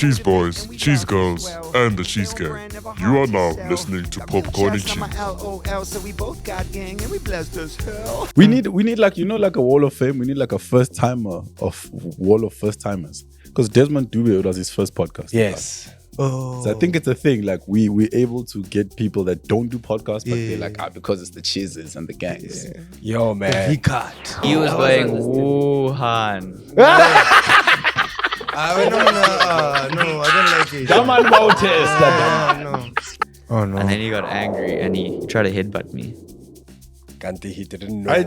cheese boys, cheese girls, and the cheese gang. You are now listening to Popcorn and Cheese. We need like like a wall of fame. We need like a first timer of wall of first timers. Because Desmond Dube was his first podcast. Yes. So I think it's a thing. Like we're able to get people that don't do podcasts, but they're like, because it's the cheeses and the gangs. Yeah. Yo, man. He was going Wuhan. No, I don't like it. Come on, Bautista. No. Oh, no. And then he got angry and he tried to headbutt me. Kanti, he didn't know.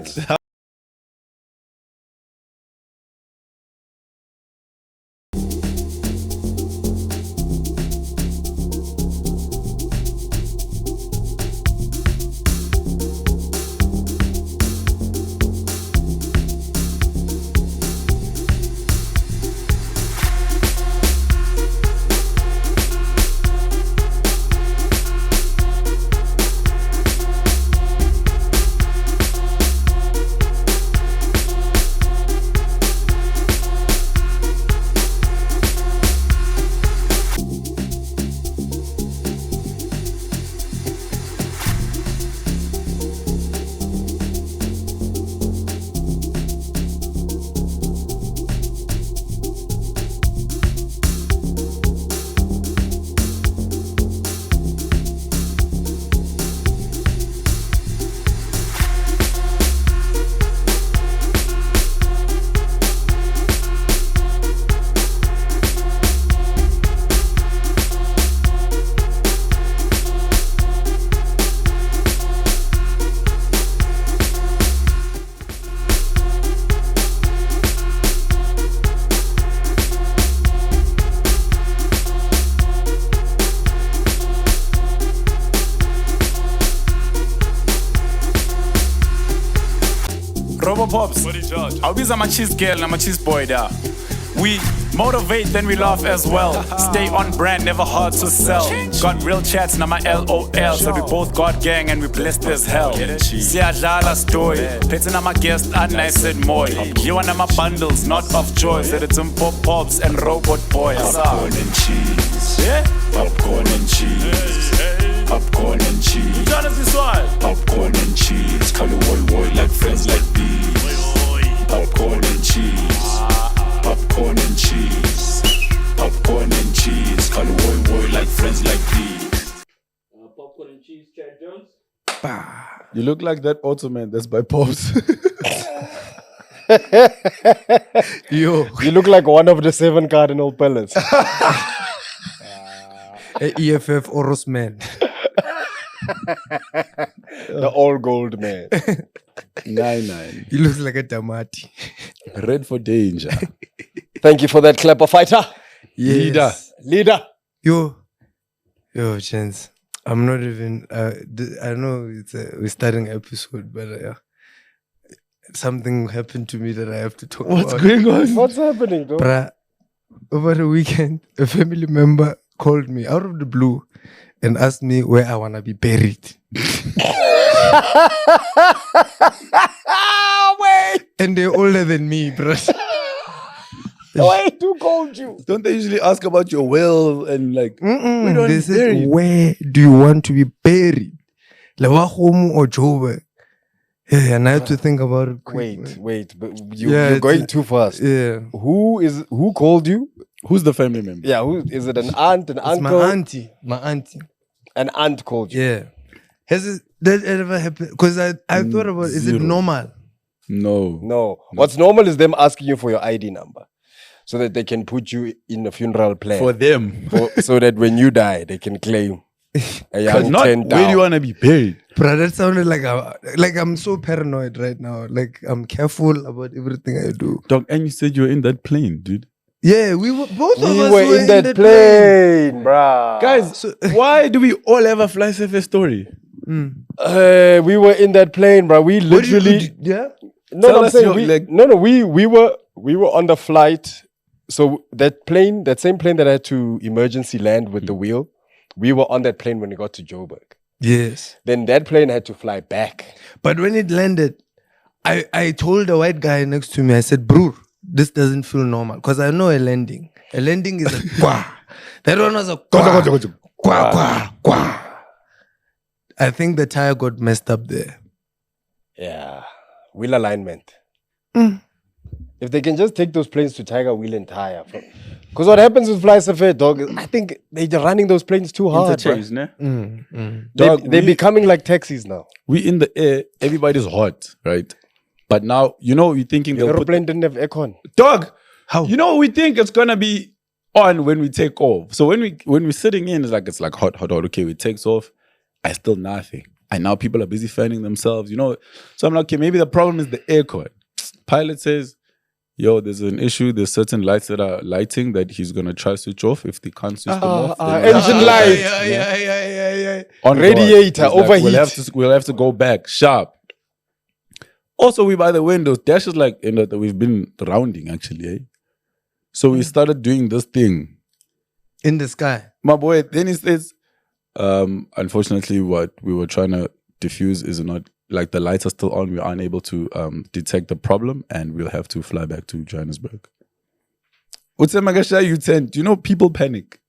Pops, I'll be my cheese girl and my cheese boy there. We motivate, then we laugh as well. Stay on brand, never hard to sell. Got real chats, now my LOL. So we both got gang and we blessed as hell. Siyadlala story, petting on my guest and nice and more. You want my bundles, not of joy. Said it's some pop pops and robot boys. Popcorn and cheese. Popcorn and cheese. Popcorn and cheese. Popcorn and cheese. Call it boy like friends like these. Popcorn and cheese. Popcorn and cheese. Popcorn and cheese. Call it boy like friends like these. Popcorn and cheese, Chad Jones. You look like that Ottoman that's by Pops. You look like one of the 7 cardinal pillars. EFF Oros man. The all gold man. 9-9. He looks like a tamati. Red for danger. Thank you for that clapper fighter. Yes. Leader. Yo, Chance. I'm not even. I know we're starting an episode, but something happened to me that I have to talk about. What's going on? What's happening, though? Bruh, over the weekend, a family member called me out of the blue and asked me where I want to be buried. Wait. And they're older than me, bro. Wait, who called you? Don't they usually ask about your will and like, They said, where do you want to be buried? Lawahomu or Joburg? Yeah, and I have to think about it quick. Wait, but you're going too fast. Yeah. Who called you? Who's the family member? Yeah, is it an aunt, an It's uncle? my auntie. An aunt called you. Yeah. Has that ever happened? Because I thought about, is it zero. normal? No. What's normal is them asking you for your ID number so that they can put you in a funeral plan. For them. So that when you die, they can claim a young Not 10 where do you want to be buried? Bro, that sounded like I'm so paranoid right now. Like I'm careful about everything I do. Dog, and you said you were in that plane, dude. Yeah, we were both of We us were in that plane, bruh. Guys, why do we all have a fly safe story? We were in that plane, bruh. We literally... yeah? No, Tell I'm us saying your, we, like- we were on the flight. So that same plane that had to emergency land with the wheel, we were on that plane when we got to Joburg. Yes. Then that plane had to fly back. But when it landed, I told the white guy next to me, I said, bro, this doesn't feel normal. Because I know a landing. A landing is a wah. That one was a quah, quah, quah, quah. I think the tire got messed up there. Yeah. Wheel alignment. Mm. If they can just take those planes to Tiger Wheel and Tire. Because what happens with Fly Surfair, dog, is I think they're running those planes too hard. Bro. Interchange, ne? Dog, Dog, they're we- becoming like taxis now. We in the air, everybody's hot, right? But now, you're thinking The they'll put aeroplane didn't have aircon. dog. How? We think it's gonna be on when we take off. So when we're sitting in, it's like hot. Okay, we takes off. I still nothing. And now people are busy fanning themselves. So I'm like, okay, maybe the problem is the aircon. Pilot says, yo, there's an issue. There's certain lights that are lighting that he's gonna try switch off. If they can't switch them off, then we'll have engine to go light. back. Yeah. On Radiator, guard. He's like, overheat. we'll have to go back sharp. Also, we by the windows. Dash is like that we've been rounding actually. Eh? So we started doing this thing. In the sky. My boy, then he says, unfortunately, what we were trying to diffuse is not like the lights are still on. We are unable to detect the problem, and we'll have to fly back to Johannesburg. What's the Magasha you tend? People panic.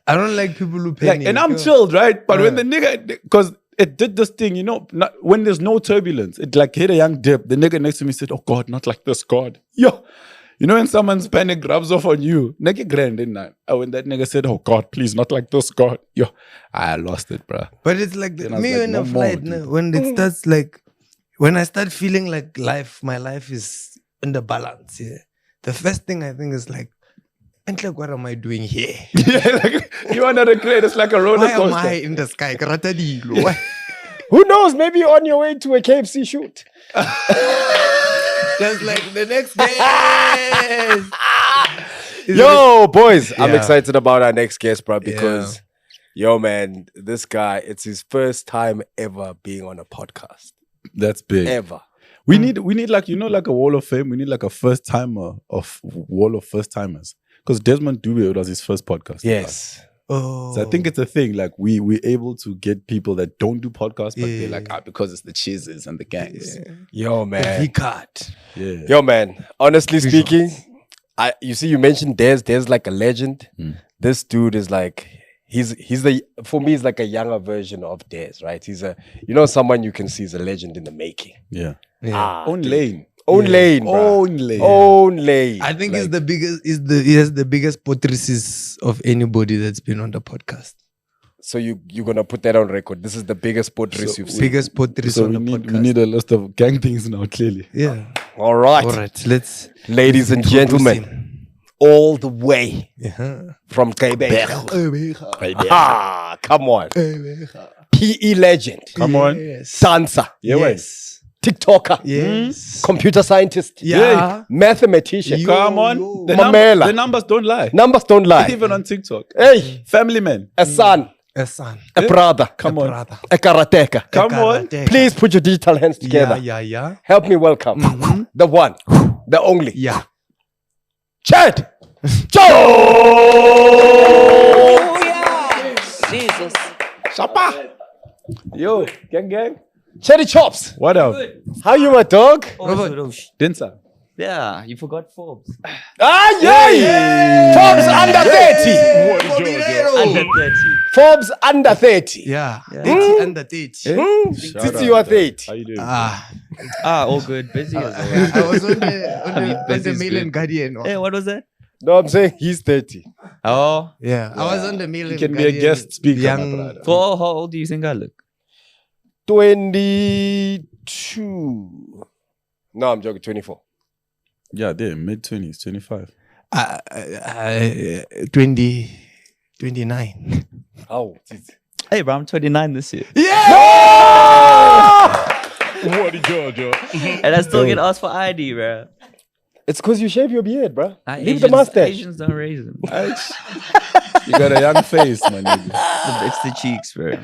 I don't like people who panic. And I'm chilled, right? But when the nigga, because it did this thing, when there's no turbulence, it like hit a young dip. The nigga next to me said, "Oh God, not like this, God." Yo, when someone's panic rubs off on you, nigga grand, didn't I? When that nigga said, "Oh God, please, not like this, God." Yo, I lost it, bruh. But it's like Then I was me like, in no a more, flight, dude. when it starts like, when I start feeling like my life is under balance, yeah. The first thing I think is like, and like, what am I doing here? Yeah, like, you want to recreate, it's like a roller Why coaster. am I in the sky? Karatadilo. Why? Who knows? Maybe you're on your way to a KFC shoot. Just like the next day. Yo, boys, I'm Yeah. excited about our next guest, bro, because, yo, man, this guy, it's his first time ever being on a podcast. That's big. Ever. We need like like a wall of fame. We need like a first timer of wall of first timers. Because Desmond Dube was his first podcast. Yes. Oh. So I think it's a thing. Like we're able to get people that don't do podcasts, but they're Yeah. like, because it's the cheeses and the gangs. Yo, man. V-Card. Yeah. Yo, man. Honestly speaking, you mentioned Des like a legend. This dude is like, for me, he's like a younger version of Des, right? He's someone you can see is a legend in the making. Yeah. Own lane. Own lane, bro. Own lane. Own lane. I think he's the biggest. He has the biggest potrices of anybody that's been on the podcast. So you're gonna put that on record. This is the biggest portraits you've seen. Biggest potrices So on we the need, podcast. we need a list of gang things now, clearly. Yeah. All right. All right. Let's. Ladies and gentlemen, all the way from Quebec. Ah, come on. PE legend. Come on. Dancer. Yes. TikToker. Yes. Computer scientist. Yeah. Mathematician. Come on. yo. Mamela. The numbers don't lie. Numbers don't lie. Even on TikTok. Hey, Family man. a son, A son. a brother, Come on. Brother. a karateka. Come on. Please put your digital hands together. Yeah. Help me welcome the one, the only, Yeah. Chad. Jesus. Shapa. Yo, gang. Cherry Chops. What up? How you, my dog? Dinsa. Yeah, you forgot Forbes. Ah, yay! Forbes under 30. Under 30. Forbes under 30. Yeah. 30 under 30. Since you are 30. How you doing? All good. Busy as always. I was on the Busy's Mail and good. Guardian. Hey, what was that? No, I'm saying he's 30. Oh, Yeah. I was on the Mail You and can be Guardian. a guest speaker, Young- my brother. for how old do you think I look? 22. No, I'm joking. 24. Yeah, they're mid-20s, 25. 29. Oh, geez. Hey, bro, I'm 29 this year. What did you do? And I still get asked for ID, bro. It's because you shave your beard, bro. Leave Asians, the mustache. Asians don't raise them. You got a young face, my nigga. It's the cheeks, bro.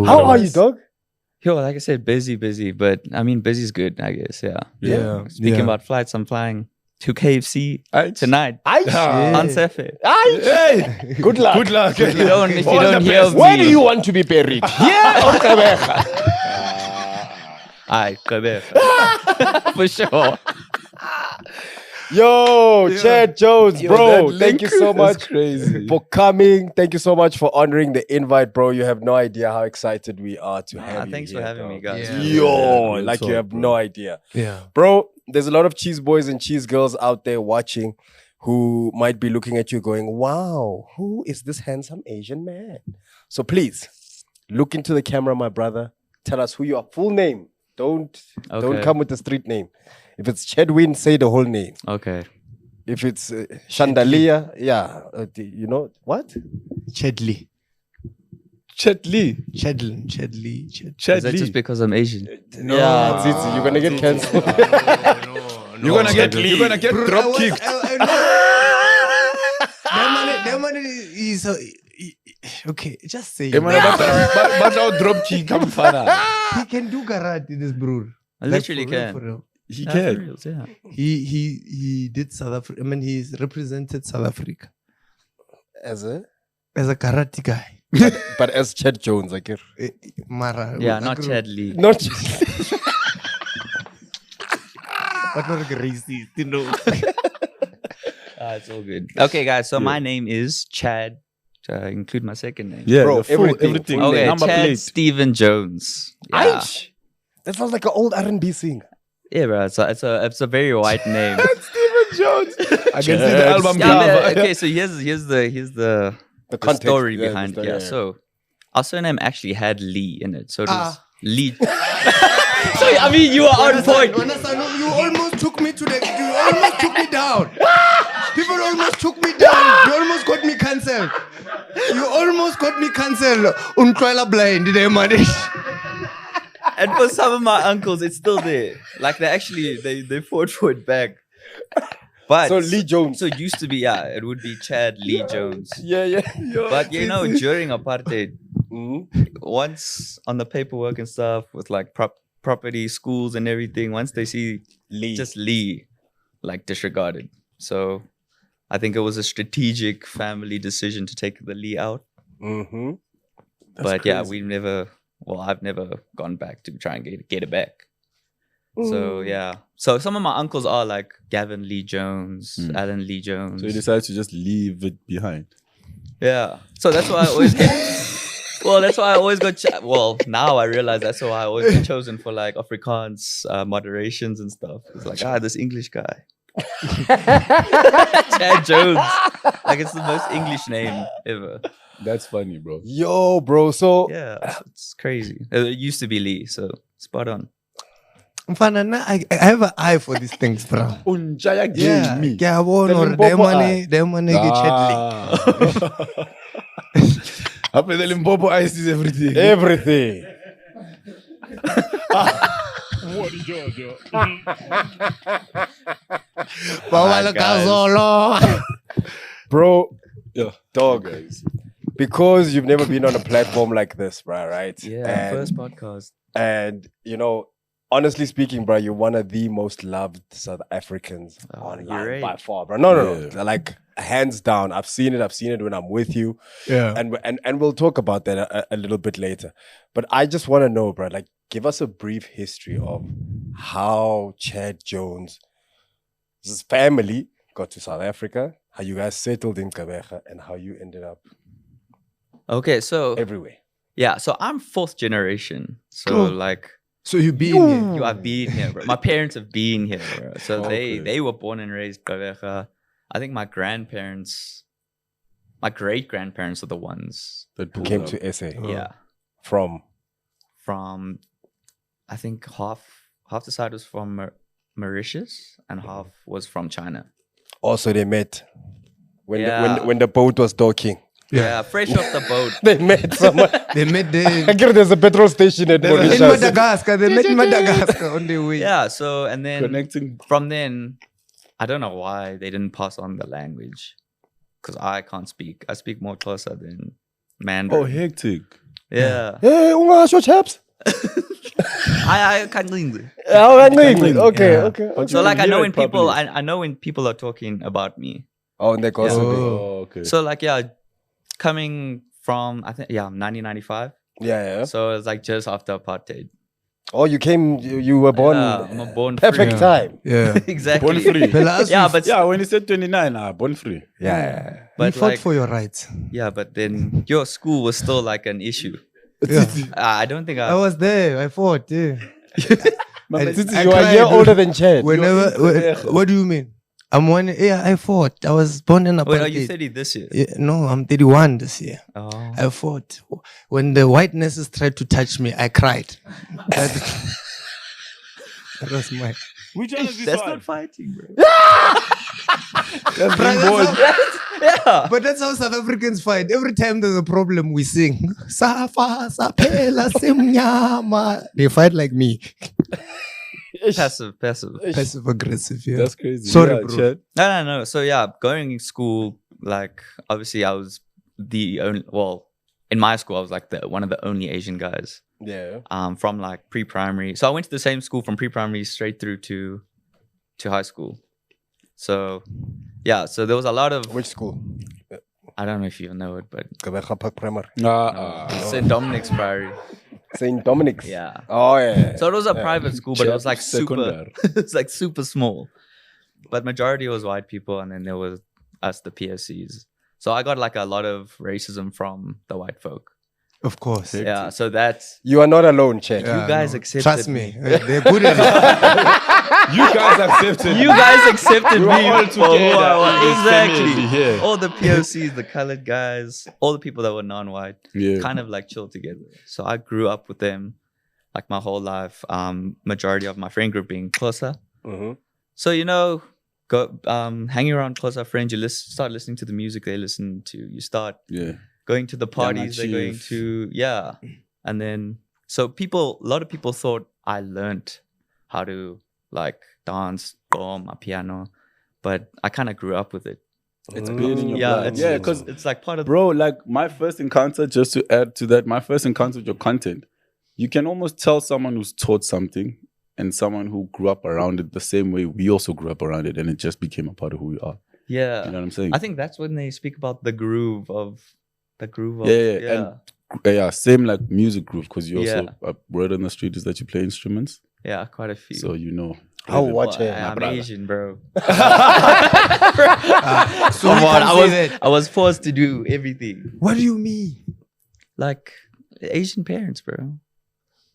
How are you, dog? Yo, like I said, busy, but I mean, busy's good, I guess, yeah. Yeah. Speaking about flights, I'm flying to KFC Aight. tonight Aight. on Sefe. Hey, Good luck. good luck. If you don't hear of Where do me, you want to be buried? Here or Quebec? Quebec. For sure. Yo, Chad Jones, Yo, bro. that Thank you link so is much crazy. for coming. Thank you so much for honoring the invite, bro. You have no idea how excited we are to have you. Thanks for here, having bro. me, guys. Yeah. Yo, Real like you talk, have bro. no idea. Yeah. Bro, there's a lot of cheese boys and cheese girls out there watching who might be looking at you going, wow, who is this handsome Asian man? So please, look into the camera, my brother. Tell us who your full name. Don't Okay. come with the street name. If it's Chedwin, say the whole name. Okay. If it's Chandelier, yeah. You know what? Chedley. Chet Lee. Chedlin. Chedley. Chet Is that Lee. just because I'm Asian? Yeah, Tsitsi, you're gonna get cancelled. You're gonna get drop kicked. That man is okay. Just say Hey, man, but our drop kick come fana. he can do karate. This bro. I literally for real, can. for real. He Yeah, can. for reals, yeah. He did South Africa. I mean, he's represented South Africa As a, as a karate guy. but as Chad Jones, I guess. Mara. Yeah, not Chad Lee. Not But not like a racist, you know. It's all good. Okay, guys. So my name is Chad. Include my second name. Yeah, Bro, the full, everything. everything. Okay, Number Chad plate. Stephen Jones. Yeah, Aish. That sounds like an old R&B singer. yeah, bro. It's a very white name. Stephen Jones. I can see the album Yeah, cover. man, okay, so here's the context, story yeah, the behind story, it. Yeah, yeah. so our surname actually had Lee in it. So it was Ah. Lee. So I mean you are on point. You almost took me to you almost took me down. People almost took me down. You almost got me cancelled. You almost got me cancelled. Untrailer blind, did I manage? And for some of my uncles, it's still there. Like they fought for it back. But So Lee Jones. So it used to be, it would be Chad Lee Jones. Yeah. But you know, during apartheid, Mhm. once on the paperwork and stuff with like property, schools and everything, once they see Lee. just Lee, like disregarded. So I think it was a strategic family decision to take the Lee out. Mm-hmm. But yeah, I've never gone back to try and get it back. So yeah. So some of my uncles are like Gavin Lee Jones, Alan Lee Jones. So you decided to just leave it behind. Yeah. So that's why I always get. Well, that's why I always got. Well, now I realize that's why I always get chosen for like Afrikaans moderations and stuff. It's like this English guy, Chad Jones. Like it's the most English name ever. That's funny, bro. Yo, bro. So Yeah, it's crazy. It used to be Lee, so spot on. I have an eye for these things, bro. Unjaya Yeah, me. yeah, one The or Limpopo eye. them money get Chedley. Up with the Limpopo ice is everything. everything. Bro, Yeah. dog. Because you've never been on a platform like this, bro, right? Yeah, And, first podcast. and you know, honestly speaking, bro, you're one of the most loved South Africans Oh, online you're right. by far, bro. No. Yeah. Like hands down. I've seen it when I'm with you. Yeah. And we'll talk about that a little bit later. But I just want to know, bro, like give us a brief history of how Chad Jones' family got to South Africa, how you guys settled in Kabeja, and how you ended up Okay, so everywhere. yeah, so I'm fourth generation. So Cool. like So you be in you have been here, bro. My parents have been here, bro. So Okay. they were born and raised Kabeja. I think my grandparents, my great grandparents are the ones. That pulled Came up. to SA Yeah. from From I think half the side was from Mauritius and half was from China. also they met when Yeah. when the boat was docking. Yeah, fresh off the boat. They met someone. They met I guess there's a petrol station at in Mauritius. Madagascar. They met in Madagascar on the way. Yeah, so and then Connecting. from then, I don't know why they didn't pass on the language, because I can't speak. I speak more Xhosa than Mandarin. Oh, hectic. Yeah, Hey, ungasho chaps. I can't English. Oh, okay, Yeah. okay. But So you like I hear know it when people, properly. I know when people are talking about me. Oh, and they got Oh, okay. So like yeah, coming from I think 1995. Yeah. So it's like just after apartheid. Oh, you were born I'm a born perfect free. time. Yeah. Exactly. Born free. Yeah, but Yeah, when he said 29, born free. Yeah. We but fought like, for your rights. yeah, but then your school was still like an issue. Yeah. I don't think I was there. I fought. Yeah. Titi, I you are a cried year older than Chad. Whenever. What do you mean? I'm one. Yeah, I fought. I was born in a. Wait, are you 30 this year? Yeah, no, I'm 31 this year. Oh. I fought. When the white nurses tried to touch me, I cried. That was my. Which one is this That's one? not fighting, bro. That's being born. Yeah. But that's how South Africans fight. Every time there's a problem, we sing. Safa, sapela, simnyama. They fight like me. Passive. Passive aggressive. Yeah. That's crazy. Sorry, Yeah, bro. Chad. No. So yeah, going to school, like obviously I was the only. Well, in my school, I was like one of the only Asian guys. Yeah. From like pre-primary. So I went to the same school from pre-primary straight through to high school. So yeah, so there was a lot of. Which school? I don't know if you know it, but Primary. St. Dominic's Priory. St. Dominic's. Yeah. Oh yeah. So it was a private school, but it was like super. Secondary. It's like super small. But majority was white people, and then there was us, the PSCs. So I got like a lot of racism from the white folk. Of course. Yeah. So that's You are not alone, Chad. Yeah, you guys no. accepted. Trust me. They're good at it. You guys accepted. You guys accepted We me were all for who I together was. in this Exactly. community here. All the POCs, the colored guys, all the people that were non-white, Yeah. kind of like chill together. So I grew up with them like my whole life. Majority of my friend group being closer. Mhm. So go hanging around closer friends. You start listening to the music they listen to. You start Yeah. going to the parties they're going Chief. to. Yeah, and then so a lot of people thought I learned how to like dance, my piano, but I kind of grew up with it. It's been in your Yeah, blood. it's, Yeah, it's, because it's like part of bro, like my first encounter, just to add to that, my first encounter with your content, you can almost tell someone who's taught something and someone who grew up around it the same way we also grew up around it, and it just became a part of who we are. yeah. You know what I'm saying? I think that's when they speak about the groove of Yeah. And yeah, same like music groove, because you also Yeah. word on the street is that you play instruments, yeah, quite a few. so you know. How Even- watch it? I'm brother. Asian, bro. So Come we on, can't say that. I was forced to do everything. What do you mean? Like Asian parents, bro.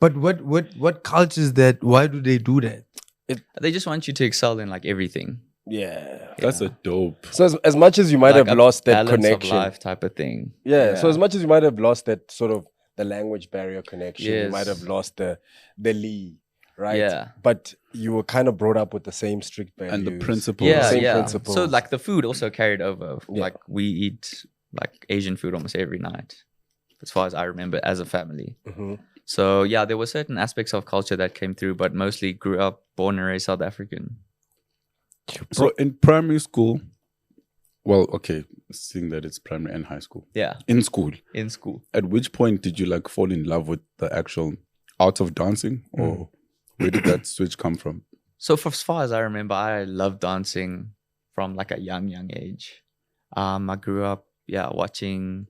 But what culture is that? Why do they do that? They just want you to excel in like everything. Yeah. That's a dope. So as much as you might Like have a lost that balance connection, of life type of thing. yeah. So as much as you might have lost that sort of the language barrier connection, you Yes. might have lost the Lee, right? Yeah. But you were kind of brought up with the same strict values And the principles. Yeah, same yeah. principles. So like the food also carried over. Yeah. Like we eat like Asian food almost every night, as far as I remember, as a family. Mhm. So yeah, there were certain aspects of culture that came through, but mostly grew up born and raised South African. So in primary school, well, okay, seeing that it's primary and high school. Yeah, In school, in school. at which point did you like fall in love with the actual art of dancing, or where did that switch come from? So for as far as I remember, I loved dancing from like a young age. I grew up, watching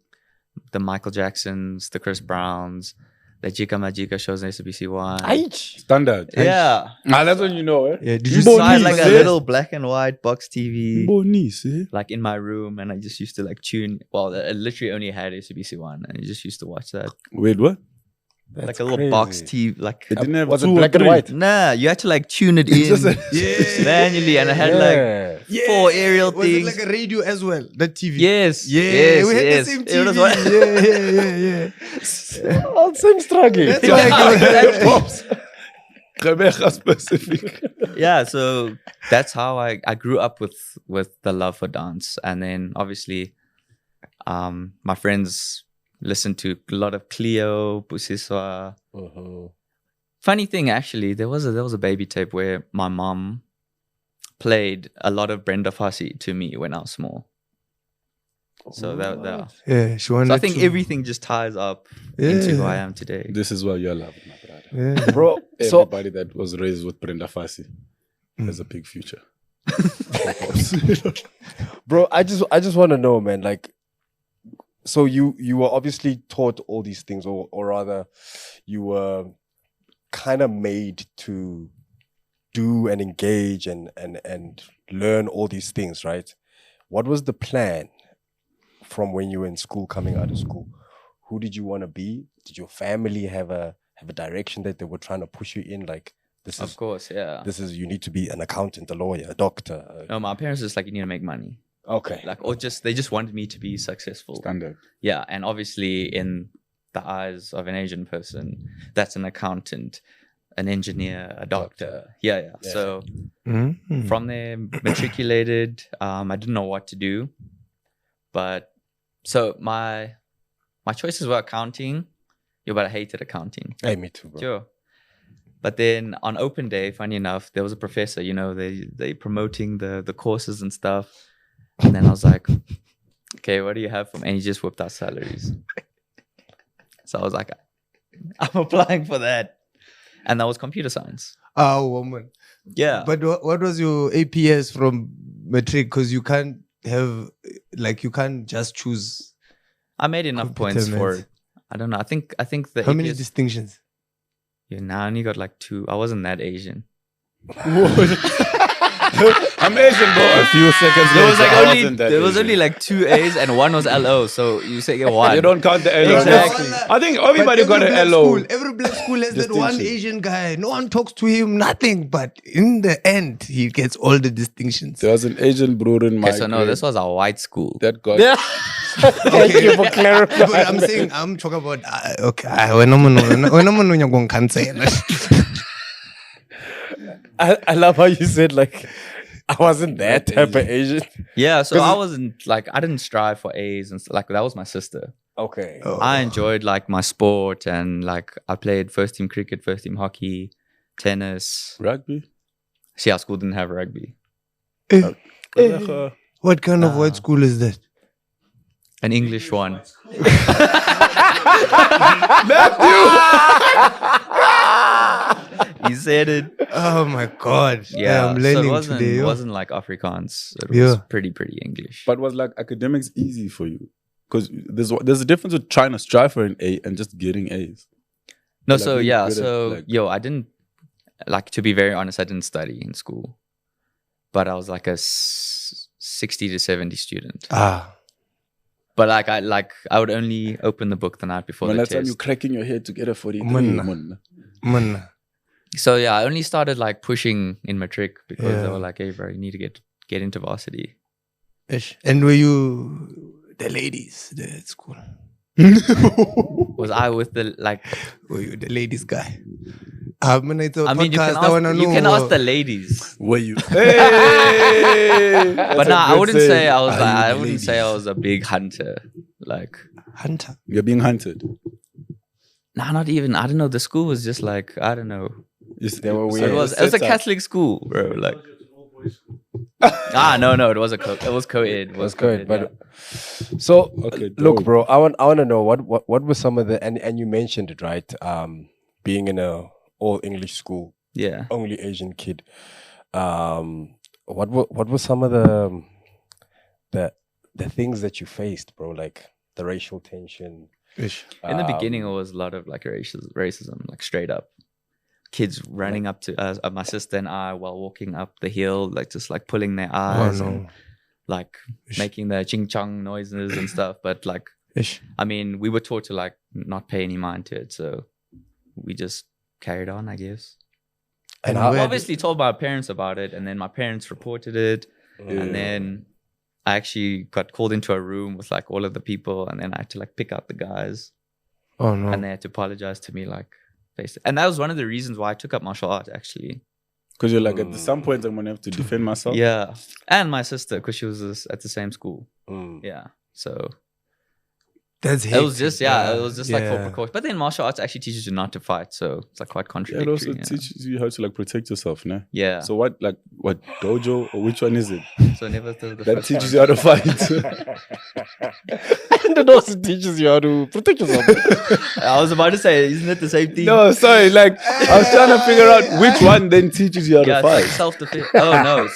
the Michael Jacksons, the Chris Browns, the Jika Majika shows on SBC1. Aich. Standard. Yeah. That's when you know, eh? Yeah, did you So see I had like a Bonice, eh? little black and white box TV Bonice, eh? like in my room, and I just used to like tune. Well, I literally only had SBC1, and I just used to watch that. Wait, what? Like a little box TV. Like It didn't have Was two it or black and three. white? nah, you had to like tune it in just a- manually, and I had like Yeah. 4 aerial Was things. it like a radio as well? That TV. Yes. Yeah, yes, we had yes. the same It was TV. one- Yeah. Oh, same struggle. That's why Rebecca specific. yeah, so that's how I grew up with the love for dance, and then obviously, my friends listened to a lot of Cleo, Busiswa. Mhm. Funny thing, actually, there was a baby tape where my mom played a lot of Brenda Fassie to me when I was small. So that Yeah, she wanted so I think to. everything just ties up into who I am today. This is why you're loved, my brother. Yeah. Bro, so Everybody that was raised with Brenda Fassie has a big future. bro, I just want to know, man, like, so you were obviously taught all these things, or rather you were kind of made to do and engage and learn all these things, right? What was the plan from when you were in school, coming out of school? Who did you want to be? Did your family have a direction that they were trying to push you in? Like, this Of is course, yeah. this is you need to be an accountant, a lawyer, a doctor. No, my parents just like, you need to make money. Okay. Like, or just they just wanted me to be successful. Standard. Yeah, and obviously in the eyes of an Asian person, that's an accountant, an engineer, a doctor. Yeah. So from there, matriculated. I didn't know what to do, but so my choices were accounting. Yeah, but I hated accounting. Hey, me too, bro. Sure. But then on open day, funny enough, there was a professor, they promoting the courses and stuff. And then I was like, okay, what do you have for me? And he just whipped out salaries. So I was like, I'm applying for that. And that was computer science. Oh, woman. Yeah. But what was your APS from matric? Because you can't have, like, you can't just choose. I made enough Computer points for maths. it. I don't know. I think the How many APS distinctions? Yeah, now I only got like 2. I wasn't that Asian. I'm Asian, bro. A few seconds There was later, like I only wasn't that there was Asian. only like 2 A's and 1 was LO. So you say get 1. You don't count the LO. Exactly. I think everybody But got every an black LO. School, every black school has that one Distinction. Asian guy. No one talks to him, nothing. But in the end, he gets all the distinctions. There was an Asian bro in my Okay, so no, grade this was a white school. that got Thank you for clarifying. But I'm talking about, okay, when I'm going cancel. I love how you said, like, I wasn't that type of Asian. Yeah, so I wasn't like I didn't strive for A's and like that was my sister. Okay. I enjoyed like my sport and like I played first team cricket, first team hockey, tennis. rugby. See, our school didn't have rugby. What kind of white school is that? An English one. He said it. Oh my God. Yeah, I'm so learning it today. it yo. wasn't like Afrikaans. It was Yeah. pretty English. But was like academics easy for you? Because there's a difference with trying to strive for an A and just getting A's. No, like so really yeah, good at, so like- I didn't like to be very honest. I didn't study in school, but I was like a 60 to 70 student. But I would only open the book the night before When the that time test. you cracking your head to get a 43. Munna. man. Man. So yeah, I only started like pushing in matric because they Yeah. were like, "Hey, bro, you need to get into varsity." Ish. And were you the ladies there at school? Was I with the like? Were you the ladies guy? I mean, it's a I mean, podcast. I wanna you can know. ask the ladies. Were you? Hey! But nah, I wouldn't say I was. Are you Like, I the wouldn't say I ladies? was a big hunter. Like, Hunter. You're being hunted. nah, not even. I don't know. The school was just like I don't know. They were It weird. was a Catholic school, bro. Like, no, it was it was co-ed. It was Good, co-ed, but so Okay, look, dope. bro, I want to know what were some of the and you mentioned it, right? Being in a all English school, yeah. only Asian kid. What were some of the things that you faced, bro? Like the racial tension. Ish. In the beginning, it was a lot of like racism, like straight up. Kids running up to us, my sister and I, while walking up the hill, like just like pulling their Oh eyes, no. and, like making the ching chong noises and stuff. But like, Ish. I mean, we were taught to like not pay any mind to it, so we just carried on, I guess. And how- where- Obviously, told my parents about it, and then my parents reported it, and then I actually got called into a room with like all of the people, and then I had to like pick out the guys, Oh no. and they had to apologize to me, like face it. And that was one of the reasons why I took up martial art, actually. Because you're like, at some point, I'm going to have to defend myself. Yeah, and my sister, because she was at the same school. Mm. Yeah, so That's it was hectic. just it was just like for Yeah. precaution. But then martial arts actually teaches you not to fight, so it's like quite It contradictory. also yeah. teaches you how to like protect yourself, nah? Yeah. So what dojo or which one is it? So never throw the That first teaches punch. you how to fight. And it also teaches you how to protect yourself. I was about to say, isn't it the same thing? No, sorry. Like I was trying to figure out which one then teaches you how yeah, to it's like fight. self-defense. Oh no.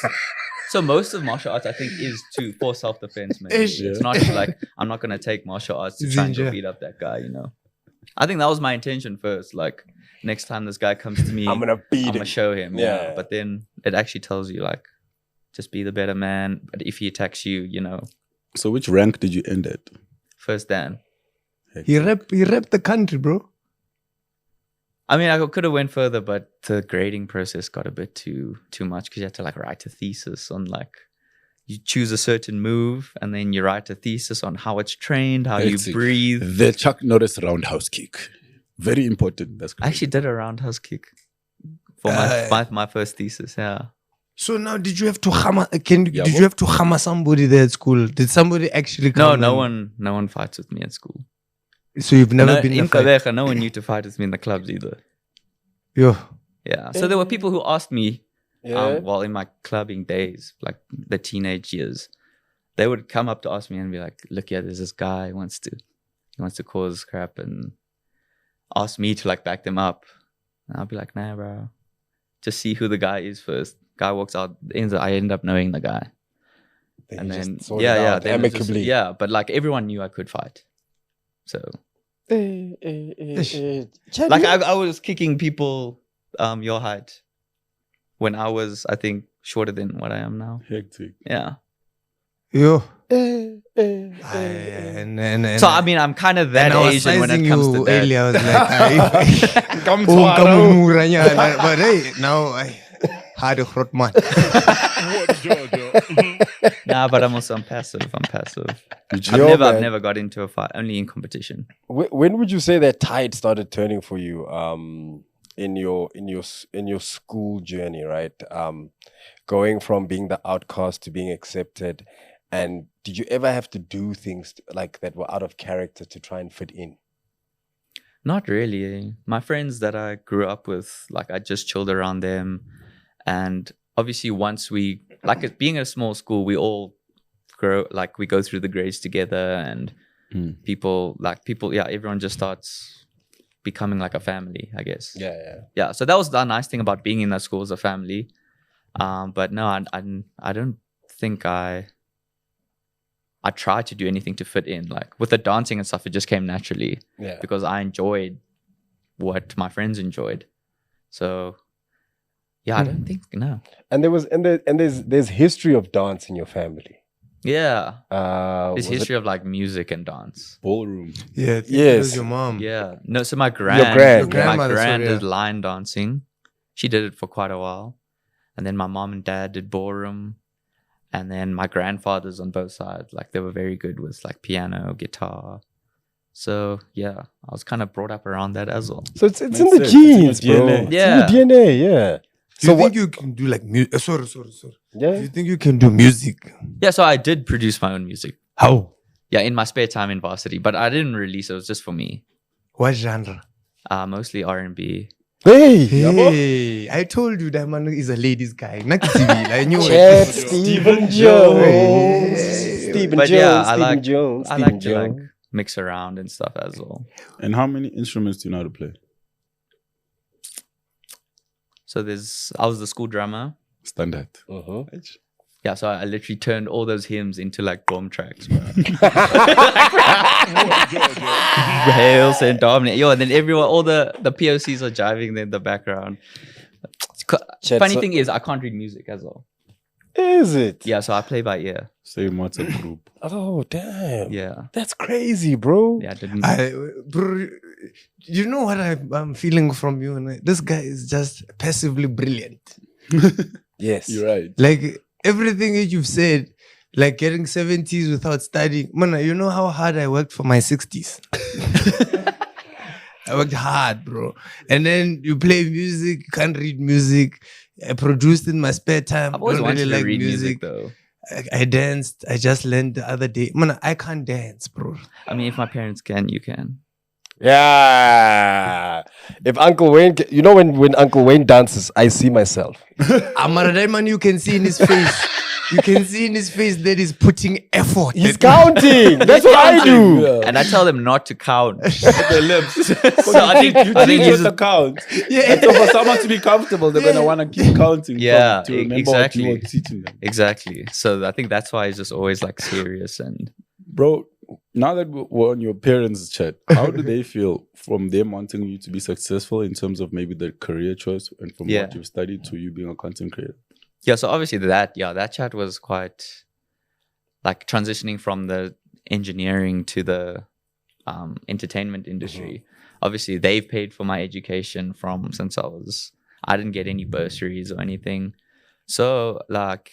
So most of martial arts, I think, is for self-defense. Maybe Ish. it's not like I'm not gonna take martial arts to try and go Zinja. beat up that guy. You know. I think that was my intention first. Like, next time this guy comes to me, I'm gonna beat I'm gonna him. show him. Yeah. But then it actually tells you, like, just be the better man. But if he attacks you, you know, So which rank did you end at? first Dan. He rep the country, bro. I mean, I could have went further, but the grading process got a bit too much because you had to like write a thesis on like, you choose a certain move and then you write a thesis on how it's trained, how Hectic. you breathe. The Chuck Norris roundhouse kick. Very important. That's I great. actually did a roundhouse kick for my first thesis. Yeah. So now, did you have to hammer? Did Yeah, you have to hammer somebody there at school? Did somebody actually come? No one fights with me at school. So you've never been in in a fight? Kabeja, no one knew to fight with me in the clubs either. Yo. Yeah. So there were people who asked me, Yeah. while in my clubbing days, like the teenage years, they would come up to ask me and be like, "Look, yeah, there's this guy who wants to cause crap," and ask me to like back them up. And I'll be like, "Nah, bro, just see who the guy is first." Guy walks out, I end up knowing the guy, and you then just sort it out then it's just- amicably. yeah. But like everyone knew I could fight, so like I was kicking people your height when I was, I think, shorter than what I am now. Hectic. Yeah. Yo. Eh, So I mean, I'm kind of that And I was Asian when it sizing comes you to that. earlier. I was like, but hey, now I had a hot man. Nah, but I'm passive. Yo, I've man. never got into a fight, only in competition. When would you say that tide started turning for you in your school journey, right? Going from being the outcast to being accepted, and did you ever have to do things like that were out of character to try and fit in? Not really. My friends that I grew up with, like I just chilled around them, and obviously once we, like it being a small school, we all grow, like we go through the grades together, and people, everyone just starts becoming like a family, I guess. Yeah. So that was the nice thing about being in that school as a family. But no, I don't think I tried to do anything to fit in. Like with the dancing and stuff, it just came naturally. Yeah. Because I enjoyed what my friends enjoyed. So yeah, I don't think And there's history of dance in your family. Yeah. was There's it- history of like music and dance. Ballroom. Yeah, I think Yes. it was your mom. Yeah. No, so my Your grand. my grandmother, grand sorry, did line dancing. She did it for quite a while. And then my mom and dad did ballroom. And then my grandfathers on both sides, like they were very good with like piano, guitar. So yeah, I was kind of brought up around that as well. So it's Makes in the sense. It's in genes, your bro. DNA. It's Yeah. in the DNA, yeah. Do So you what? think you can do like music? Sorry. Do Yeah. you think you can do music? Yeah, so I did produce my own music. How? Yeah, in my spare time in varsity, but I didn't release it. It was just for me. What genre? Mostly R&B. Hey, Hey, I told you that man is a ladies guy. Not TV. I knew Chad it. Stephen Jones. Hey. Stephen But Jones. yeah, I Stephen like Jones. I Stephen like to like Jones. mix around and stuff as well. And how many instruments do you know how to play? So I was the school drummer. Standard. Uh-huh. Yeah, so I literally turned all those hymns into like boom tracks, bro. Hail Saint Dominic. Yo, and then everyone, all the POCs are jiving in the background. Chat, Funny so- thing is, I can't read music as well. Is it? Yeah, so I play by ear. Same WhatsApp group. Oh, damn. Yeah. That's crazy, bro. Yeah, I didn't. Bro, you know what I'm feeling from you? And this guy is just passively brilliant. Yes. You're right. Like everything that you've said, like getting 70s without studying. Man, you know how hard I worked for my 60s? I worked hard, bro. And then you play music, you can't read music. I produced in my spare time. I've always Don't wanted really to like read music. music though. I danced. I just learned the other day. Man, I can't dance, bro. I mean, if my parents can, you can. Yeah. If Uncle Wayne, you know, when Uncle Wayne dances, I see myself. Amara, man, you can see in his face. You can see in his face that he's putting effort. He's counting. That's what I do. Yeah. And I tell them not to count. The lips. So I think You teach he's us to count. And so for someone to be comfortable, they're gonna want to keep counting. Yeah, to remember exactly. what you were teaching them. exactly. So I think that's why he's just always like serious and Bro, Now that we're on your parents' chat, how do they feel from them wanting you to be successful in terms of maybe the career choice and from Yeah. what you've studied to you being a content creator? Yeah, so obviously that chat was quite like transitioning from the engineering to the entertainment industry. Obviously, they've paid for my education from since I didn't get any bursaries or anything. So like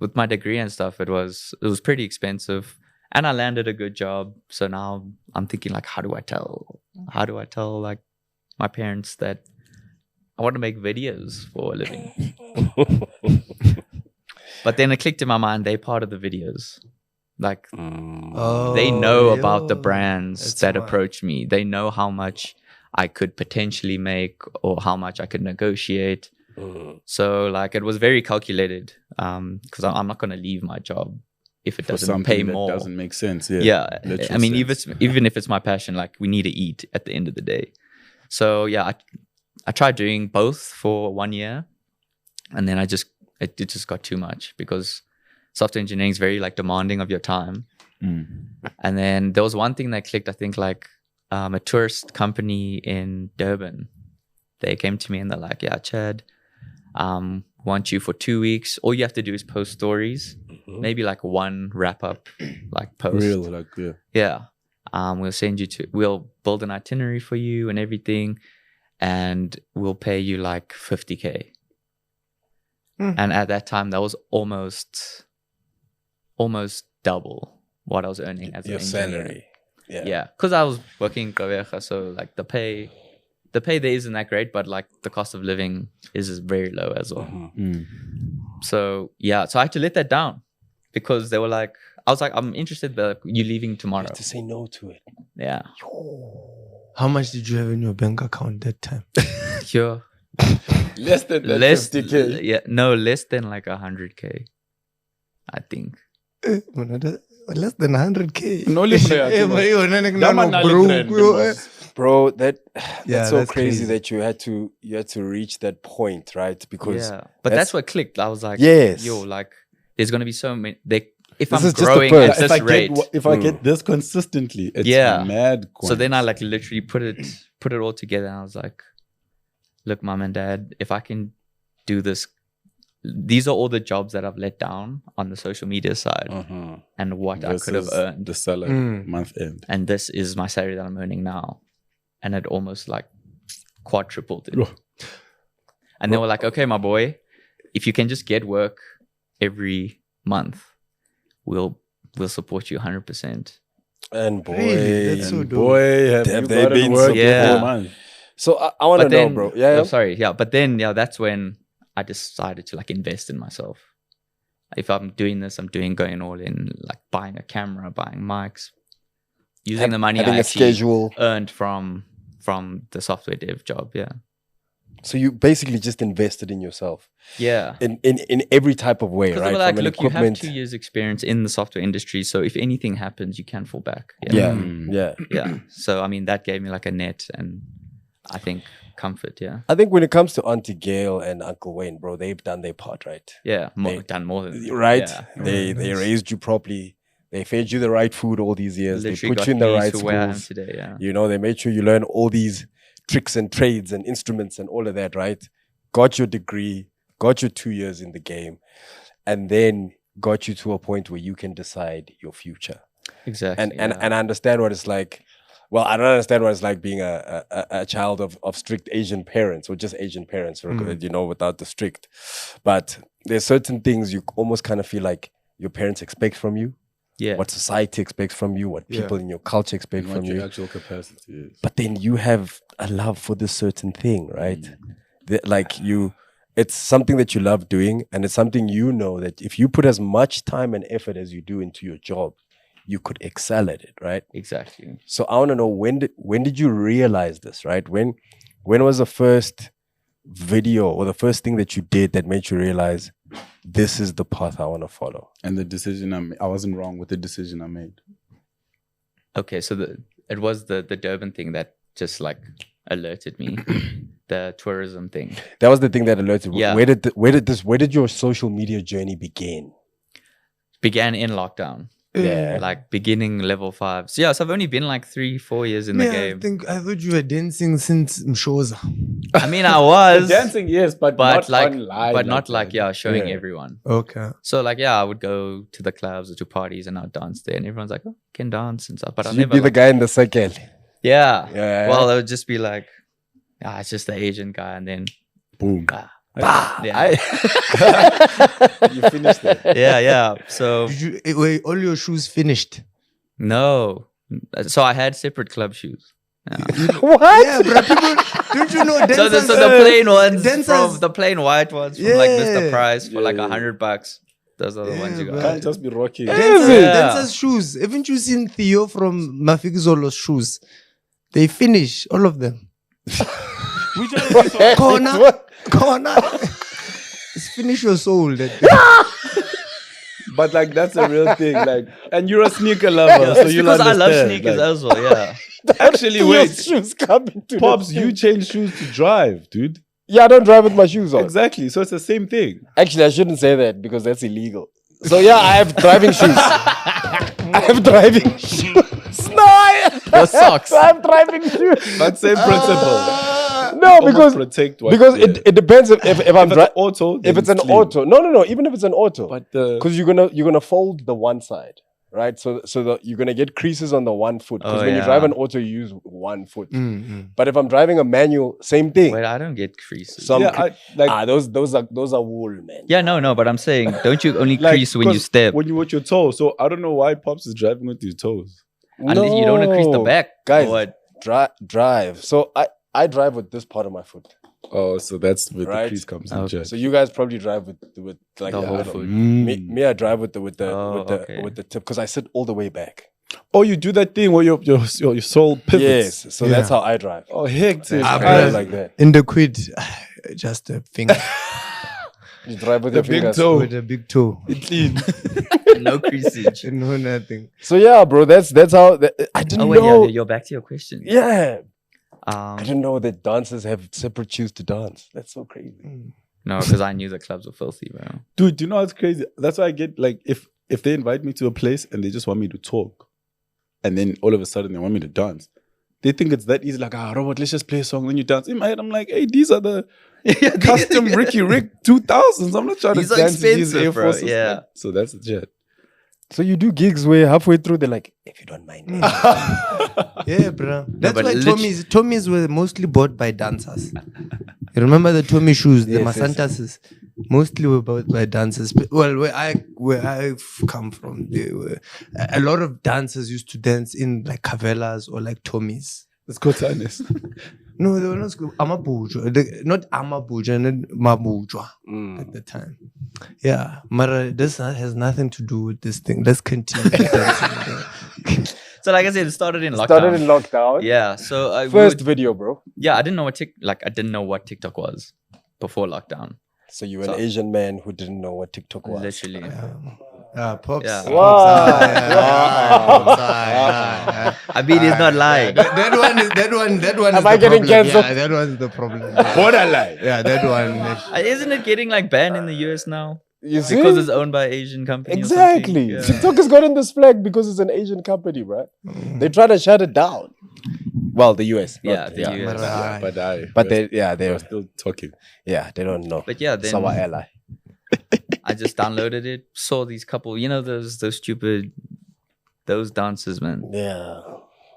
with my degree and stuff, it was pretty expensive, and I landed a good job. So now I'm thinking like, how do I tell like my parents that I want to make videos for a living? But then it clicked in my mind, they're part of the videos. Like they know about the brands that approach me. They know how much I could potentially make or how much I could negotiate. So like it was very calculated because I'm not going to leave my job if it doesn't pay more. That doesn't make sense. Yeah. Yeah. Literal I mean, sense. even if it's my passion, like we need to eat at the end of the day. So yeah, I tried doing both for 1 year, and then it just got too much because software engineering is very like demanding of your time. And then there was one thing that clicked, I think, like a tourist company in Durban. They came to me and they're like, yeah, Chad, want you for 2 weeks. All you have to do is post stories, maybe like one wrap up, like post. Real, like, yeah. Yeah. We'll build an itinerary for you and everything, and we'll pay you like 50K. And at that time, that was almost double what I was earning as Your an engineer. salary. Yeah, because I was working in Kaweja, so like the pay there isn't that great, but like the cost of living is very low as well. So yeah, so I had to let that down because they were like, I was like, I'm interested, but you're leaving tomorrow. You have to say no to it. Yeah. How much did you have in your bank account that time? Sure. Less than that Less 50K. Yeah, no, less than like 100K, I think. Less than 100K. No libre, Eh, Timo. but you know, That man no, not bro, libre, bro, eh. Bro, that's so that's crazy crazy. that you had to reach that point, right? Because Yeah, but that's what clicked. I was like, Yes. yo, like there's gonna be so many. If This I'm is just the growing perk. at this rate, If I get this consistently, it's Yeah. mad. so then I like literally put it all together, and I was like, look, mom and dad, if I can do this, these are all the jobs that I've let down on the social media side, and what I could have earned, the salary month end. and this is my salary that I'm earning now, and it almost like quadrupled it. And they were like, okay, my boy, if you can just get work every month, we'll support you 100%. and boy, Really? That's so dope. Boy, have Have you they gotten been work so- Yeah. every month. so I want to know, bro. Yeah, But then that's when I decided to like invest in myself. If I'm doing this, I'm going all in, like buying a camera, buying mics, using the money having I a actually schedule. earned from the software dev job. Yeah. So you basically just invested in yourself Yeah. in every type of way, Because right? they were like, From an look, you have equipment. 2 years experience in the software industry. So if anything happens, you can fall back. Yeah, yeah. Yeah. So, I mean, that gave me like a net and I think comfort. Yeah. I think when it comes to Auntie Gail and Uncle Wayne, bro, they've done their part, right? Yeah. They- Done more than Right? Yeah. They raised you properly. They fed you the right food all these years. Literally They put got you in the me right to where I am schools. today. Yeah. You know, they made sure you learn all these tricks and trades and instruments and all of that, right? Got your degree, got your 2 years in the game, and then got you to a point where you can decide your future. Exactly. And I understand what it's like. Well, I don't understand what it's like being a child of strict Asian parents, or just Asian parents, or, you know, without the strict. But there's certain things you almost kind of feel like your parents expect from you, yeah. what society expects from you, what people in your culture expect And from what your you. actual capacity is. But then you have a love for this certain thing, right? It's something that you love doing, and it's something you know that if you put as much time and effort as you do into your job, you could excel at it, right? Exactly. So I want to know, when did you realize this, right? When was the first video or the first thing that you did that made you realize this is the path I want to follow? And the decision I wasn't wrong with the decision I made. Okay, so it was the Durban thing that just like alerted me, the tourism thing. That was the thing that alerted me. Yeah. Where did your social media journey begin? Began in lockdown. Yeah. like beginning level 5. So yeah, so I've only been like 3-4 years in the game. I thought you were dancing since Mshoza. I mean, I was Dancing, yes, but not like, online. but not like that. showing Yeah. everyone. Okay. So like, yeah, I would go to the clubs or to parties and I'd dance there, and everyone's like, "Oh, you can dance and stuff." But I You'd never. be the guy in the circle. Yeah. Yeah. Well, it would just be like, it's just the Asian guy, and then Boom. yeah, You finished it. yeah. So Did you were all your shoes finished? no, so I had separate club shoes. What? Yeah, bro. People, don't you know? So Dancers, the plain ones dancers- from the plain white ones from like Mr. Yeah. Price for like Yeah. $100. Those are the ones you Yeah, got. Can't just be rocking. dancers' shoes. Haven't you seen Theo from Mafikizolo's shoes? They finish all of them. Corner. It's finish your soul. That But like that's a real thing. Like, and you're a sneaker lover, so It's you because I love understand. sneakers Like, as well. Yeah. actually, wait, shoes coming to Pops, you change shoes to drive, dude. Yeah, I don't drive with my shoes on. Exactly. So it's the same thing. Actually, I shouldn't say that because that's illegal. So yeah, I have driving shoes. I have driving shoes. No, Your socks. I have driving shoes. But same principle. No, Almost because protect what it depends if I'm if it's driving. auto. If then it's an clean. auto, no. Even if it's an auto, But because you're gonna fold the one side, right? So you're gonna get creases on the one foot. Because Oh, when you yeah. drive an auto, you use one foot. But if I'm driving a manual, same thing. Wait, I don't get creases. Some yeah, like those are wool, man. Yeah, no, but I'm saying, don't you only like, crease when you 'cause step? when you watch your toes. So I don't know why Pops is driving with his toes. Unless you don't want to crease the back. guys. Or what? Drive. So I drive with this part of my foot, Oh, so that's where Right. the crease comes in. Okay. Jet. so you guys probably drive with like The whole foot. Me, I drive with the Oh, okay. with the tip because I sit all the way back. Oh, you do that thing where your soul pivots. Yes, so that's how I drive. Oh, hectic. Ah, I bro. drive like that. in the quid, just a finger You drive with The your big fingers. toe. with a big toe. Clean. No creasage. No nothing. So yeah, bro, that's how. I didn't Oh, wait, know. yeah, you're back to your question. Yeah, I Um, didn't know that dancers have separate shoes to dance. That's so crazy. no, because I knew the clubs were filthy, bro. Dude, do you know what's crazy? That's why I get like if they invite me to a place and they just want me to talk, and then all of a sudden they want me to dance, they think it's that easy. Like, Robert, let's just play a song, then you dance. In my head, I'm like, hey, these are the custom Ricky Rick 2000s. I'm not trying These to are dance to these expensive, Air bro. Forces. Yeah. Like, so that's a jet. So you do gigs where halfway through they're like, if you don't mind. Yeah, bro. That's but why lit- Tommy's were mostly bought by dancers. You remember the Tommy shoes, the Yes, yes. Masantases, mostly were bought by dancers. Well, where I've come from, they were, a lot of dancers used to dance in like Cavelas or like Tommy's. Let's go to honest. No, they were not Amabujwa. Not Amabujwa, not Mabujwa at the time. Yeah, Mara, this has nothing to do with this thing. Let's continue. So, like I said, it started in lockdown. Started in lockdown. Yeah. So First video, bro. I didn't know what TikTok was before lockdown. So you were an Asian man who didn't know what TikTok was. Literally. Pops. Yeah. I mean, he's not lying. That one. Am is I the getting problem. cancelled? Yeah, that one's the problem. Borderline. Yeah, that one. Isn't it getting like banned in the US now? You see? Because it's owned by Asian company. Exactly. Or something? TikTok has gotten this flag because it's an Asian company, right? They try to shut it down. Well, the US. Yeah, the US. Yeah, But they're they're still talking. yeah, they don't know. But yeah, It's our then ally. I just downloaded it, saw these couple, those stupid, those dancers, man, Yeah.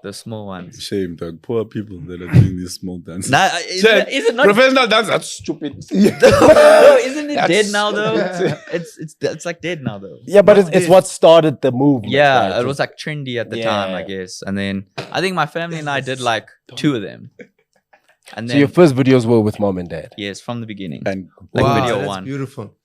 the small ones. Shame, dog. Poor people that are doing these small dances. Nah, is it not? Professional dance, that's stupid. No, isn't it That's dead now so though? bad. It's like dead now though. Yeah, but it's what started the movement. Yeah, right? it was like trendy at the time, I Yeah. guess. And then I think my family and I did like 2 of them. And So then your first videos were with mom and dad. yes, from the beginning. And Like Wow, video that's 1. beautiful.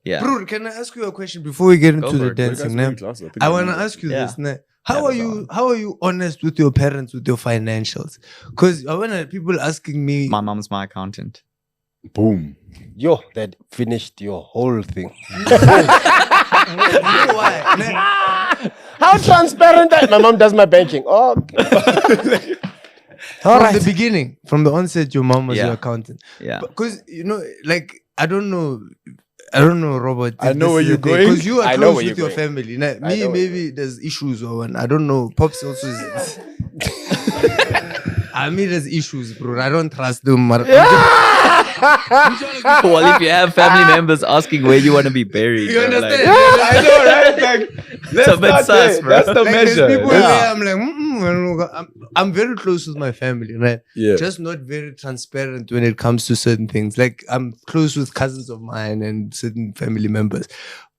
Yeah. Bro, can I ask you a question before we get into for the it. dancing? Now? I want to ask you Yeah. this. Now. Yeah, How are that's you honest with your parents with your financials? Because when people asking me, My mom's my accountant. boom. Yo, that finished your whole thing. you know why? Now, How transparent that my mom does my banking. Oh, okay. from the beginning, from the onset, your mom was Yeah. your accountant. Yeah. Because like I don't know, I don't know, Robert. I know where you're going. Because you are I know close where with you're your going. family. Now, I me, know where maybe there's issues or one. I don't know. Pops also is. I mean, there's issues, bro. I don't trust them. Well, if you have family members asking where you want to be buried, You bro, understand? I know, right? Like, It's a bit sus, bro. That's the Like, there's measure. people That's- there, I'm like, I'm very close with my family, right? Yeah. Just not very transparent when it comes to certain things. Like, I'm close with cousins of mine and certain family members.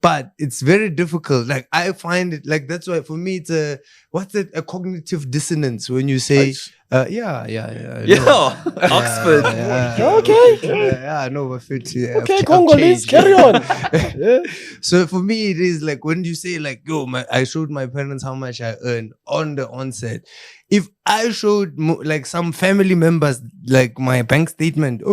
But it's very difficult. Like, I find it, like, that's why for me, it's a cognitive dissonance when you say, yeah. Oxford. Okay. Yeah, I know what fit. Yeah, Okay, I've Congolese, changed. carry on. So for me, it is like when you say like, yo, I showed my parents how much I earn on the onset. If I showed like some family members like my bank statement,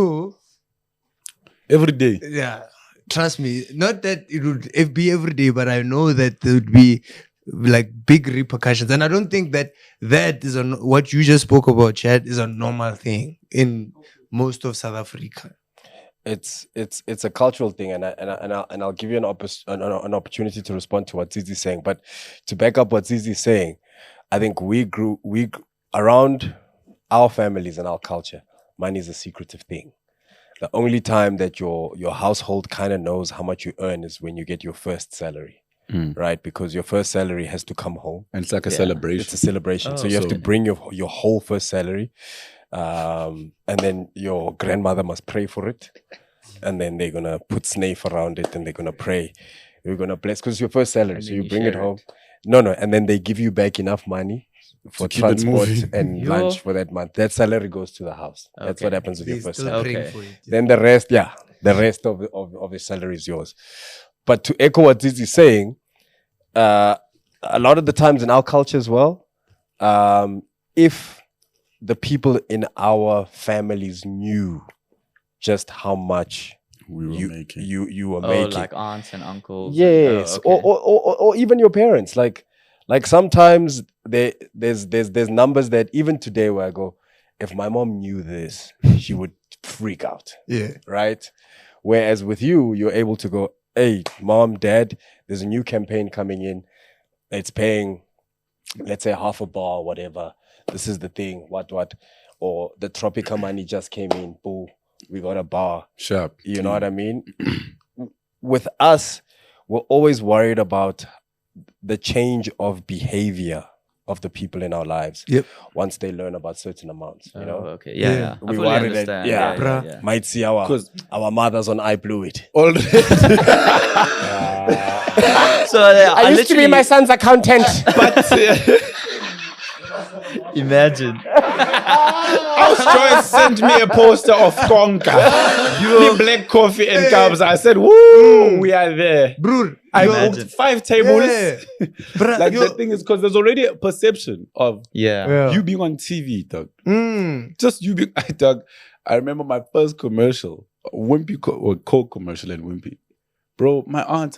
Every day. yeah, trust me, not that it would be every day, but I know that there would be like big repercussions. And I don't think that is what you just spoke about, Chad, is a normal thing in most of South Africa. It's a cultural thing, and I'll give you an opportunity to respond to what Zizi's saying. But to back up what Zizi's saying, I think we grew around our families and our culture. Money is a secretive thing. The only time that your household kind of knows how much you earn is when you get your first salary, right? Because your first salary has to come home. And it's like a It's celebration. a celebration. So you have to bring your whole first salary. And then your grandmother must pray for it. And then they're going to put snake around it and they're going to pray. You're going to bless because your first salary. So you bring it home. No. And then they give you back enough money for keep it transport moving. and lunch for that month. That salary goes to the house. That's what happens with your They're first still salary. praying for it. Then the rest of the salary is yours. But to echo what Zizi's saying, a lot of the times in our culture as well, if the people in our families knew just how much We were making. you were Oh, making, like aunts and uncles. yes, Oh, okay. or even your parents, like sometimes there's numbers that even today where I go, if my mom knew this, she would freak out. Yeah. Right? Whereas with you, you're able to go, hey, mom, dad, there's a new campaign coming in. It's paying, let's say, half a bar or whatever. This is the thing, what. Or the Tropica money just came in. Boo, we got a bar. Sharp. You know what I mean? With us, we're always worried about the change of behavior of the people in our lives. Yep. Once they learn about certain amounts, you know? Okay. Yeah. I We fully worry that, understand. yeah, might see our mothers on iFluid. Already. So I used to be my son's accountant. Imagine. House Joyce sent me a poster of Konka. The black coffee and carbs. I said, woo, we are there. Bro, I Imagine. booked 5 tables. Yeah. Bruh, Like the thing is, because there's already a perception of Yeah. you being on TV, dog. Mm. Just you being, dog. I remember my first commercial, Wimpy or Coke commercial in Wimpy. Bro, my aunt,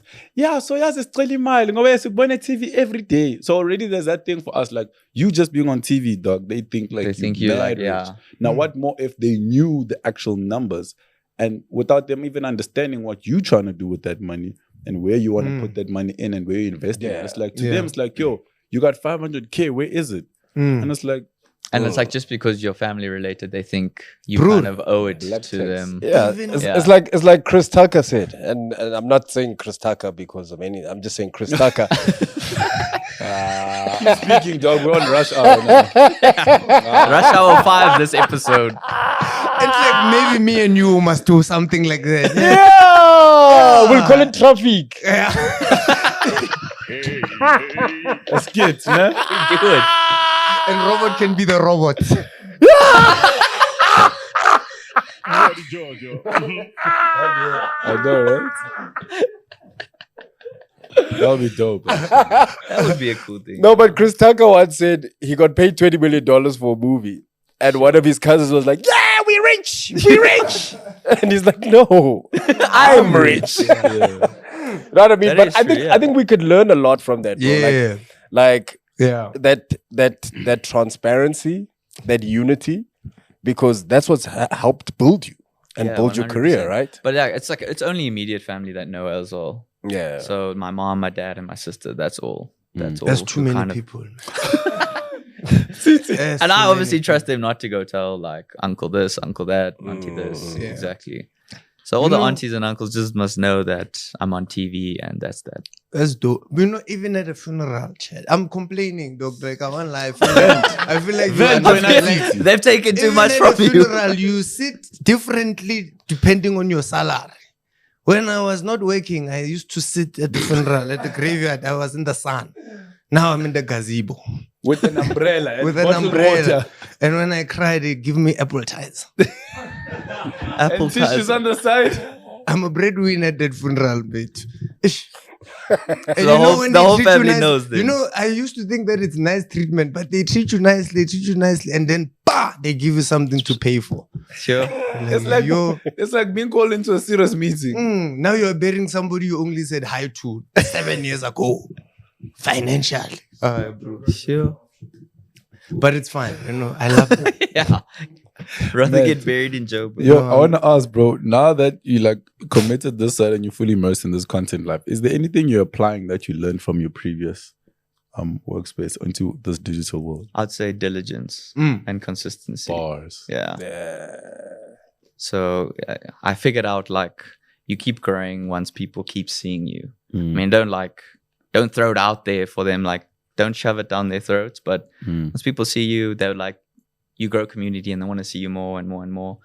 so it's really mild. Ngoba TV every day. So already there's that thing for us, like you just being on TV, dog. They think like They think you're like, rich. yeah. Now, what more if they knew the actual numbers and without them even understanding what you're trying to do with that money and where you want to put that money in and where you're investing? Yeah. It's like to them, it's like, yo, you got 500K. Where is it? Mm. And it's like, And it's like just because you're family related, they think you Bro. kind of owe it Black to tax. them. Yeah, Even- it's like Chris Tucker said, and I'm not saying Chris Tucker because of any. I'm just saying Chris Tucker. speaking, dog, we're on rush hour now. Rush Hour 5 this episode. It's like maybe me and you must do something like that. Yeah, we'll call it traffic. That's kids, man. Do it. And Robert can be the robot. I know, right? That would be dope. That would be a cool thing. No, but Chris Tucker once said he got paid $20 million for a movie, and one of his cousins was like, "Yeah, we rich, we rich," and he's like, "No, I'm rich." Yeah. You know what I mean? That But is I true, think yeah. I think we could learn a lot from that. Bro. Yeah. Like Yeah. that transparency, that unity, because that's what's helped build you. And Yeah, build your career, 100%. right? But yeah, it's only immediate family that know as well. Yeah. So my mom, my dad, and my sister. That's all. That's all. That's too who many kind of- people. And I obviously trust them not to go tell like uncle this, uncle that, auntie this. Yeah. Exactly. So all You the know- aunties and uncles just must know that I'm on TV and that's that. That's dope. You know, even at a funeral, chat, I'm complaining, dog. Like, I want life. I feel like Vent you when are I like, They've taken too even much at from a you. funeral, you sit differently depending on your salary. When I was not working, I used to sit at the funeral, at the graveyard. I was in the sun. Now I'm in the gazebo With an umbrella. and with an bottled umbrella. water And when I cry, they give me apple ties. Apple and tissues ties. on the side. I'm a breadwinner at that funeral, mate. Ish. And The whole they treat you family knows You this. know, I used to think that it's nice treatment, but they treat you nicely, and then they give you something to pay for. Sure. It's like being called into a serious meeting. Now you're burying somebody you only said hi to 7 years ago, financially. Bro. Sure. But it's fine, I love it. Yeah. Rather Man. get buried in Job. Yo, I want to ask, bro, now that you like committed this side and you're fully immersed in this content life, is there anything you're applying that you learned from your previous workspace into this digital world? I'd say diligence and consistency. Bars. Yeah. So I figured out like you keep growing once people keep seeing you. I mean, don't throw it out there for them. Like, don't shove it down their throats. But once people see you, they're like, you grow community and they want to see you more and more and more.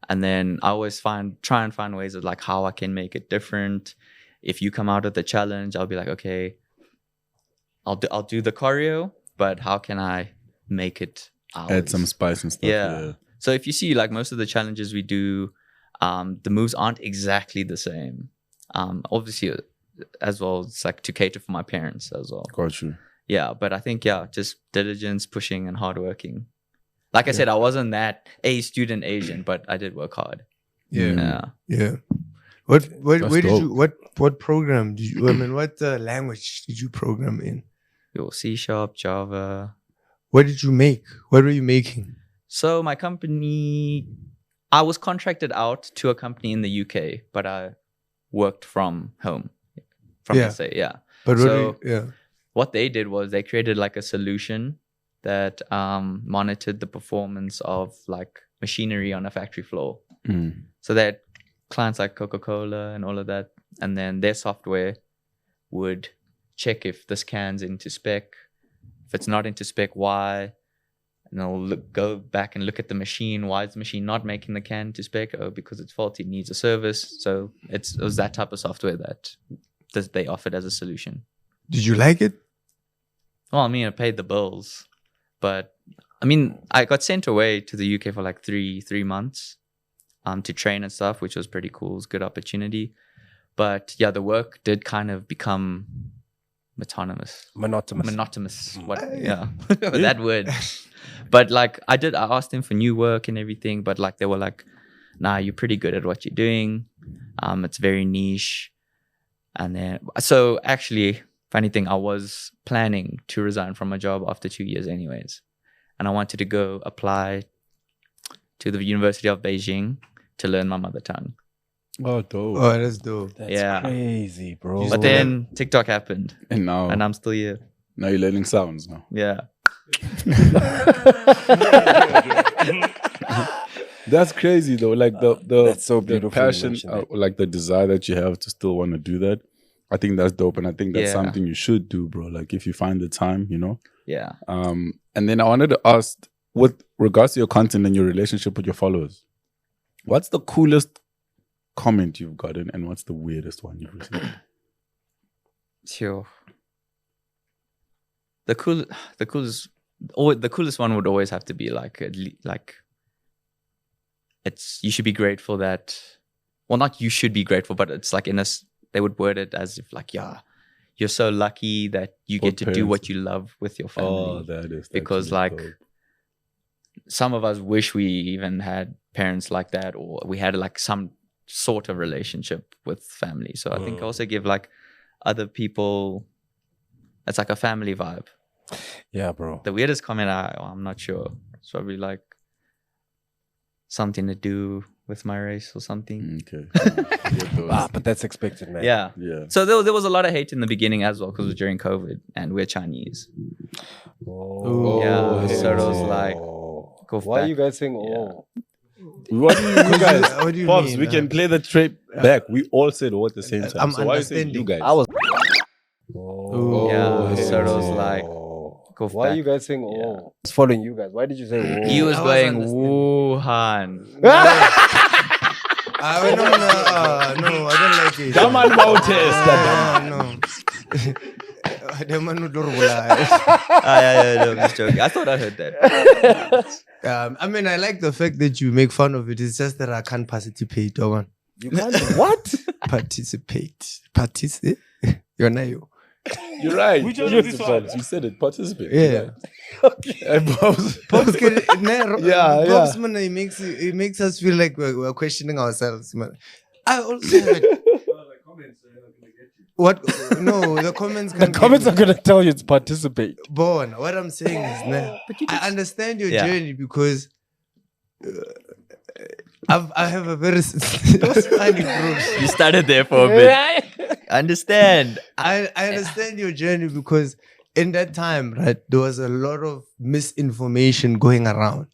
And then I always try and find ways of like how I can make it different. If you come out with a challenge, I'll be like, okay, I'll do the choreo, but how can I make it ours? Add some spice and stuff. Yeah. So if you see like most of the challenges we do, the moves aren't exactly the same. Obviously, as well, it's like to cater for my parents as well. Got you. Yeah, but I think just diligence, pushing, and hardworking. Like I said, I wasn't that A student Asian, but I did work hard. Yeah. What program did you? I mean, what language did you program in? Yo, C#, Java. What did you make? What were you making? So my company, I was contracted out to a company in the UK, but I worked from home, from SA. Yeah. But So- What they did was they created like a solution that monitored the performance of like machinery on a factory floor. So that clients like Coca-Cola and all of that, and then their software would check if this can's into spec. If it's not into spec, why? And they'll go back and look at the machine. Why is the machine not making the can to spec? Oh, because it's faulty, it needs a service. So it was that type of software that they offered as a solution. Did you like it? Well, I mean, I paid the bills, but I mean, I got sent away to the UK for like three months to train and stuff, which was pretty cool. It was a good opportunity. But yeah, the work did kind of become monotonous. What? Yeah, that word. But like, I asked them for new work and everything, but like, they were like, nah, you're pretty good at what you're doing. It's very niche. And then, so actually, funny thing, I was planning to resign from my job after 2 years anyways. And I wanted to go apply to the University of Beijing to learn my mother tongue. Oh, dope. Oh, that's dope. That's crazy, bro. But then TikTok happened And now, and I'm still here. now you're learning sounds now. Yeah. That's crazy though. Like the That's so beautiful the you passion, mentioned that. like the desire that you have to still want to do that. I think that's dope, and I think that's Yeah. something you should do, bro. Like if you find the time, you know. Yeah. And then I wanted to ask, with regards to your content and your relationship with your followers, what's the coolest comment you've gotten, and what's the weirdest one you've received? Sure. The coolest one would always have to be like you should be grateful that, well, not you should be grateful, but it's like they would word it as if like, yeah, you're so lucky that you get to do parents. what you love with your family. Oh, that is Because actually like dope. some of us wish we even had parents like that, or we had like some sort of relationship with family. So I think I also give like other people, it's like a family vibe. Yeah, bro. The weirdest comment, I'm not sure. It's probably like something to do with my race or something. Okay. But that's expected, man. Yeah. Yeah. So there was a lot of hate in the beginning as well because it was during COVID and we're Chinese. Yeah. So it was like, go Why are back. you guys saying, oh? What do you guys? What do you Pops, mean, we can play the tape back. We all said all at the same time. I'm so why are you saying you understanding. guys? I was. Yeah. So it was like, go Why are back. you guys saying, oh? I was following you guys. Why did you say, oh? He was I was going understanding. Wuhan. no, I don't like it. Come on, Bautista. No. The man who don't lie. Yeah, no, I'm just joking. I thought I heard that. I mean, I like the fact that you make fun of it. It's just that I can't participate. You can't. What? Participate. You're not you. You're right. Which one Yes, is this Pops, one? you said it. Participate. Yeah. And Pops. Pops, Yeah. Pops, man, it makes us feel like we're questioning ourselves, man. I also have it. What? No, the comments The can comments are going to tell you it's participate. Born. What I'm saying is, I understand your Yeah. journey because I have a very. What's funny, bro? You started there for a bit. Understand. I understand your journey because in that time, right, there was a lot of misinformation going around,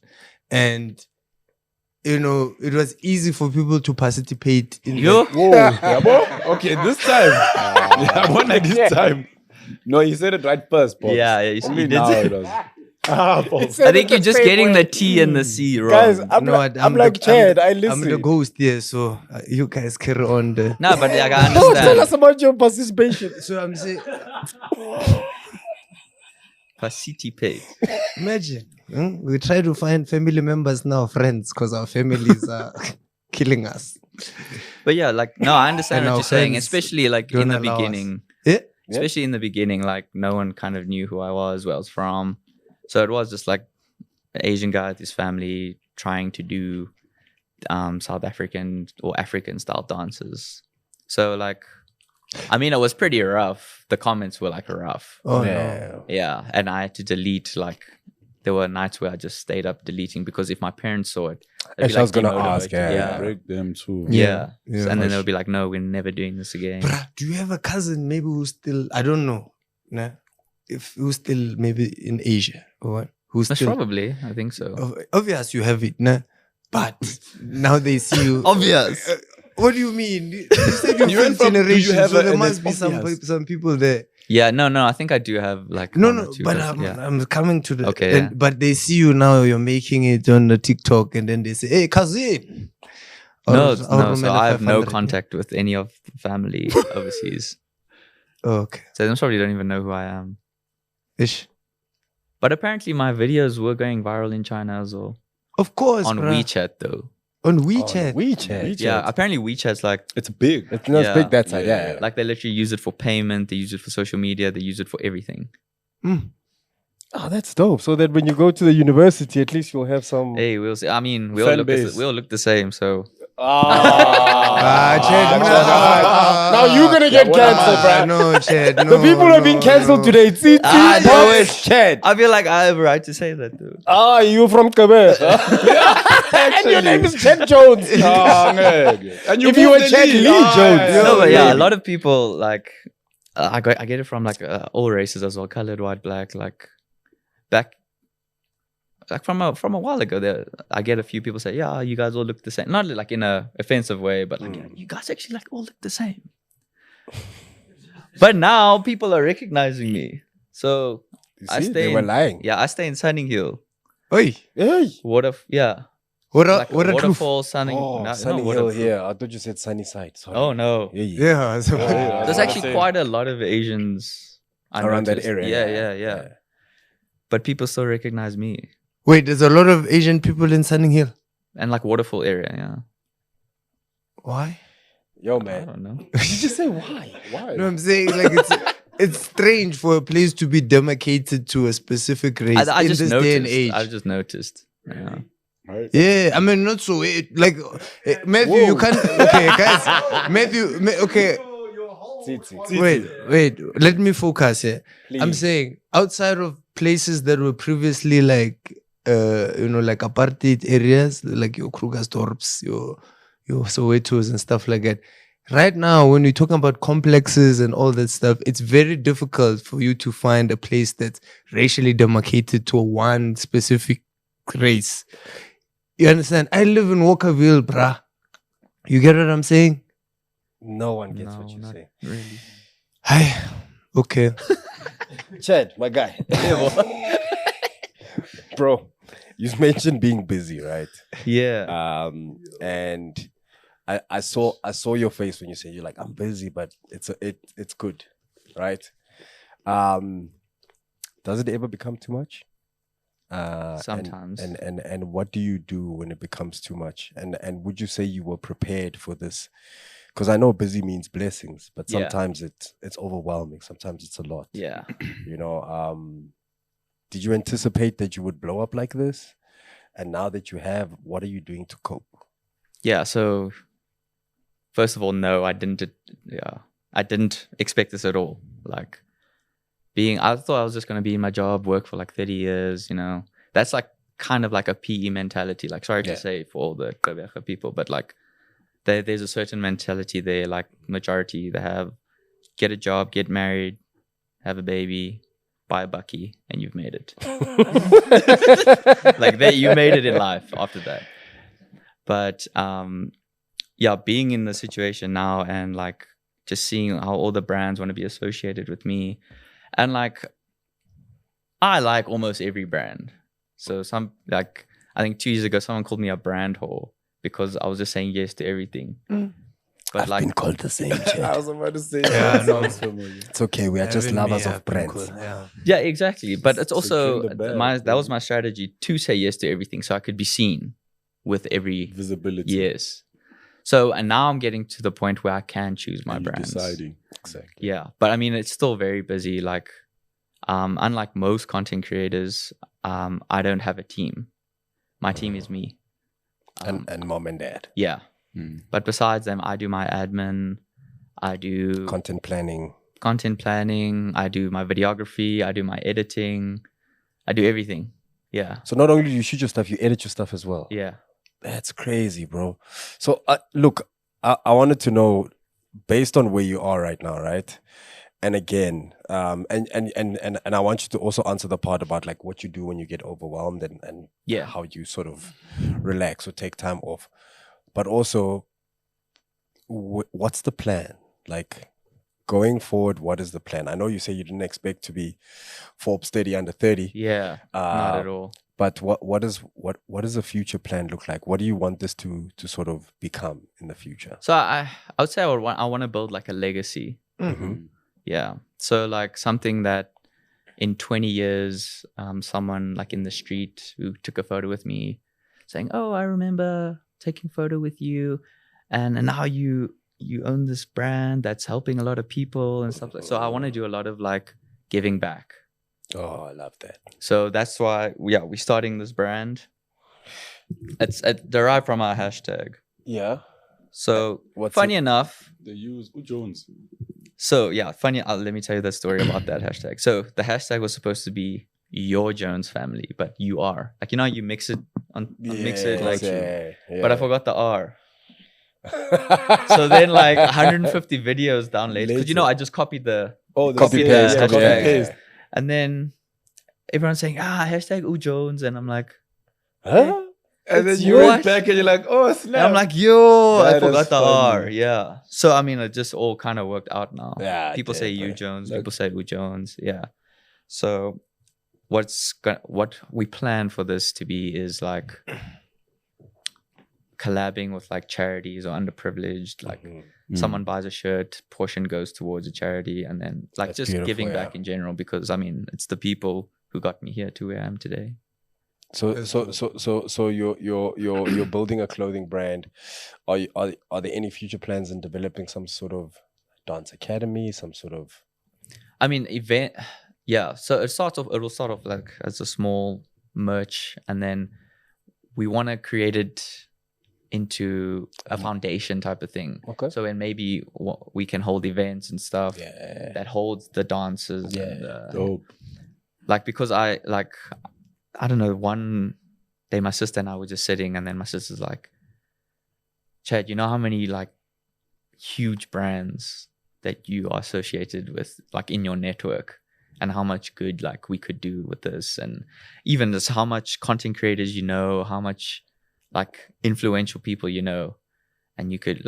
and you know it was easy for people to participate in. You? Whoa. Yabo? Okay, this time. Yeah, one at this time. No, you said it right first, Pops. Yeah, you Only did. now it was. Pops. I think you're just getting the T and the C wrong. Guys, I'm No, like, I'm like Chad. I listen. I'm the ghost here, so you guys carry on. No, but like, I No, tell understand. us about your participation. So I'm saying, Participate. imagine we try to find family members now, friends, because our families are killing us. But yeah, like, no, I understand And what our you're saying, friends especially like don't in the allow us. beginning. Yeah. Especially in the beginning, like no one kind of knew who I was, where I was from. So it was just like an Asian guy with his family trying to do South African or African style dances. So like, I mean, it was pretty rough. The comments were like rough. Oh Yeah. no. Yeah. And I had to delete, like, there were nights where I just stayed up deleting because if my parents saw it, they'd be Actually, I was gonna demotivated. ask, yeah. Yeah. Break them too. Yeah. Yeah. And then they'll be like, no, we're never doing this again. Bruh, do you have a cousin maybe who's still, I don't know, nah, if who's still maybe in Asia or what? Who's Most still, probably. I think so. obvious you have it, nah? But now they see you. Obvious. What do you mean? You said you You fifth went from- do you generation, have so a- there and must it's be obvious. some people there. Yeah, no, I think I do have like No, one or no, two but cousins, I'm coming to the. Okay, yeah. But they see you now, you're making it on the TikTok, and then they say, hey, cousin. No, Or so Romela I have no 500. contact with any of the family overseas. Oh, okay. So they probably don't even know who I am. Ish. But apparently my videos were going viral in China as well. Of course. On bruh. WeChat though. On WeChat. WeChat. Yeah, apparently WeChat's like, It's big. It's not Yeah. big that side. Yeah. Yeah. like they literally use it for payment, they use it for social media, they use it for everything. Oh, that's dope. So that when you go to the university, at least you'll have some. Hey, we'll see. I mean, we all Fan look base. we all look the same, so Chad, Now you're gonna get cancelled, bruh. No, Chad. The No, people who have been no, cancelled no. today. See, I know Pops, it. Chad. I feel like I have a right to say that though. Ah, you from Quebec. And your name is Chad Jones. Oh, nigga. And If you moved were the Chad lead. Lee Jones. yeah. No, but yeah, a maybe. lot of people like I get it from like all races as well, colored, white, black. Like back, like from a while ago, there I get a few people say, "Yeah, you guys all look the same." Not like in a offensive way, but like you guys actually like all look the same. But now people are recognizing me, so I See, stay. they were lying. Yeah, I stay in Sunning Hill. Oi, Hey. Yeah, what a like what a truth. waterfall, Sunning. Oh, no, Sunny not Hill waterfall. here. I thought you said Sunny Side. Sorry. Oh no. Yeah. Yeah. So, There's I actually say. quite a lot of Asians I Around that noticed. area. Yeah. But people still recognize me. wait, there's a lot of Asian people in Sunning Hill. And like waterfall area, yeah. Why? Yo, I man. don't know. Did you just say why? Why? No, I'm saying like it's strange for a place to be demarcated to a specific race I in just this noticed. day and age. I just noticed. Yeah. Yeah, I mean, not so. Like, Matthew, you can't. Okay, guys. Matthew, okay. Wait. Let me focus here. I'm Please. saying outside of places that were previously like like apartheid areas, like your Krugersdorps, your Sowetos and stuff like that. Right now, when we're talking about complexes and all that stuff, it's very difficult for you to find a place that's racially demarcated to one specific race. You understand? I live in Walkerville, bruh. You get what I'm saying? No one gets No, what you not say. really. Hi. Okay. Chad, my guy. Bro, you mentioned being busy, right? Yeah. And I saw your face when you said you're like, I'm busy, but it's good, right? Does it ever become too much? Sometimes. And what do you do when it becomes too much? And would you say you were prepared for this? Because I know busy means blessings, but Yeah. sometimes it's overwhelming. Sometimes it's a lot. Yeah. You know, did you anticipate that you would blow up like this? And now that you have, what are you doing to cope? Yeah. So, first of all, no, I didn't. I didn't expect this at all. Like, I thought I was just going to be in my job, work for like 30 years, you know. That's like kind of like a PE mentality. Like, sorry to say for all the Quebecer people, but like there's a certain mentality there, like majority, they have get a job, get married, have a baby, buy a bucky, and you've made it. Like you made it in life after that. But yeah, being in the situation now and like just seeing how all the brands want to be associated with me. And like, I like almost every brand. So I think 2 years ago, someone called me a brand whore because I was just saying yes to everything. But I've been called the same. I was about to say Yeah, that. no. Sounds familiar. It's okay. We are just Even me, lovers I've of been brands. cool, yeah. yeah, exactly. But it's also Securing the bag, that was my strategy to say yes to everything so I could be seen with every Visibility. yes. So, and now I'm getting to the point where I can choose my And you're brands. deciding. Exactly. Yeah. But I mean, it's still very busy. Like, unlike most content creators, I don't have a team. My team is me. And mom and dad. Yeah. Mm. But besides them, I do my admin. I do Content planning. I do my videography. I do my editing. I do everything. Yeah. So not only do you shoot your stuff, you edit your stuff as well. Yeah. That's crazy, bro. So look, I wanted to know, based on where you are right now, right? And again, and I want you to also answer the part about like what you do when you get overwhelmed and Yeah. how you sort of relax or take time off. But also, what's the plan? Like going forward, what is the plan? I know you say you didn't expect to be Forbes 30 under 30. Yeah. Not at all. But what does the future plan look like? What do you want this to sort of become in the future? So I would say I want to build like a legacy. Mm-hmm. Yeah. So like something that in 20 years, someone like in the street who took a photo with me saying, "Oh, I remember taking photo with you, and now you own this brand that's helping a lot of people and stuff like." So I want to do a lot of like giving back. Oh, I love that. So that's why we're starting this brand. It's derived from our hashtag. Yeah. So What's funny it? enough. They use Jones. So yeah, funny. Let me tell you the story about that hashtag. So the hashtag was supposed to be your Jones family, but you are like, you know, you mix it mix it like, but I forgot the R. So then like 150 videos down later, because you know I just copied the copy paste, hashtag. And then everyone's saying hashtag Jones, and I'm like, huh? And then you what? went back and you're like, oh snap. And I'm like, yo, I That is forgot the R. funny. Yeah. So I mean, it just all kind of worked out now. Yeah, People say you definitely. Jones. People say U Jones. Yeah. So what we plan for this to be is like collabing with like charities or underprivileged. Like someone buys a shirt, portion goes towards a charity, and then like That's just beautiful, giving yeah. back in general. Because I mean, it's the people who got me here to where I am today. So you're building a clothing brand. Are there any future plans in developing some sort of dance academy, some sort of? I mean, event. Yeah. So it'll start off like as a small merch, and then we want to create it into a foundation type of thing. Okay. So when maybe we can hold events and stuff Yeah. that holds the dancers. Yeah. And, Dope. like because I don't know, one day my sister and I were just sitting, and then my sister's like, Chad, you know how many like huge brands that you are associated with like in your network, and how much good like we could do with this, and even just how much content creators you know, how much like influential people you know, and you could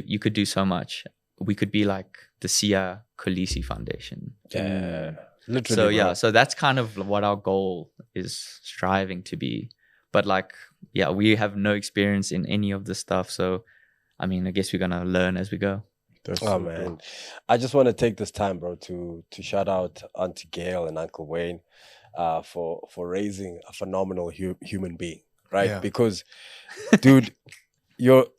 you could do so much. We could be like the Sia Khaleesi Foundation. Yeah, literally. So bro. so that's kind of what our goal is striving to be. But like, yeah, we have no experience in any of this stuff, so I mean, I guess we're gonna learn as we go. Oh man, I just want to take this time, bro, to shout out Auntie Gail and Uncle Wayne, for raising a phenomenal human being, right? Yeah. Because, dude, you're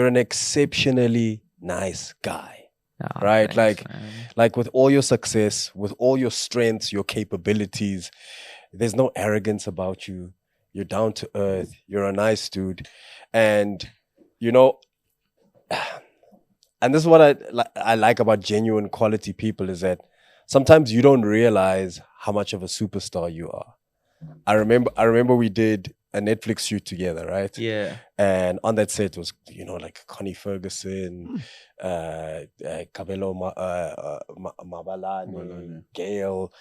an exceptionally nice guy, Yeah, right? thanks, Like, man. like with all your success, with all your strengths, your capabilities, there's no arrogance about you. You're down to earth. You're a nice dude, and you know. And this is what I like about genuine quality people is that sometimes you don't realize how much of a superstar you are. I remember we did a Netflix shoot together, right? Yeah. And on that set was, like Connie Ferguson, Kabelo Mabalane, Gail,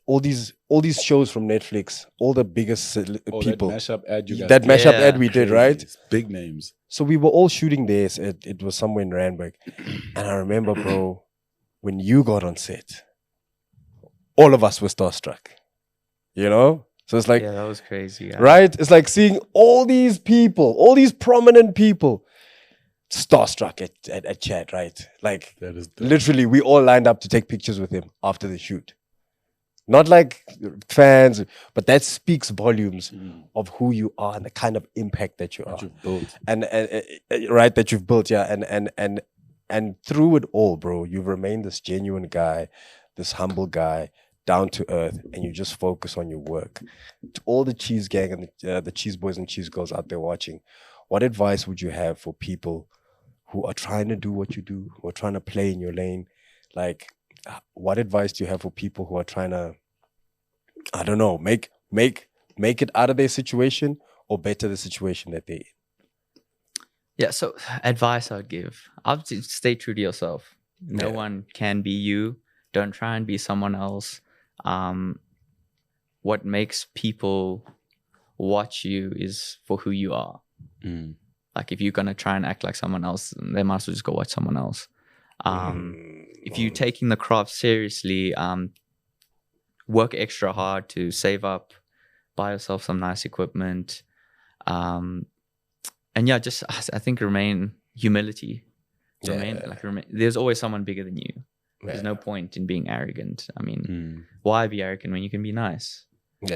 all these shows from Netflix, all the biggest people. That mashup ad you guys That did. mashup Yeah. ad we did, right? It's big names. So we were all shooting this. It was somewhere in Randburg. And I remember, bro, when you got on set, all of us were starstruck. So it's like, Yeah, that was crazy. Yeah. right? It's like seeing all these people, all these prominent people, starstruck at Chad, right? Like, That is literally, we all lined up to take pictures with him after the shoot. Not like fans, but that speaks volumes of who you are and the kind of impact that you are. what you've built. And right, that you've built, yeah. And through it all, bro, you've remained this genuine guy, this humble guy, down to earth, and you just focus on your work. To all the cheese gang and the cheese boys and cheese girls out there watching, what advice would you have for people who are trying to do what you do, who are trying to play in your lane? Like, what advice do you have for people who are trying to, I don't know, make it out of their situation or better the situation that they're in? Yeah, so advice I'd give, I'd say stay true to yourself. No one can be you. Don't try and be someone else. What makes people watch you is for who you are. Like, if you're going to try and act like someone else, they might as well just go watch someone else. If you're taking the craft seriously, work extra hard to save up, buy yourself some nice equipment. And yeah, just, I think, remain humility. There's always someone bigger than you. There's no point in being arrogant. I mean, why be arrogant when you can be nice? Well,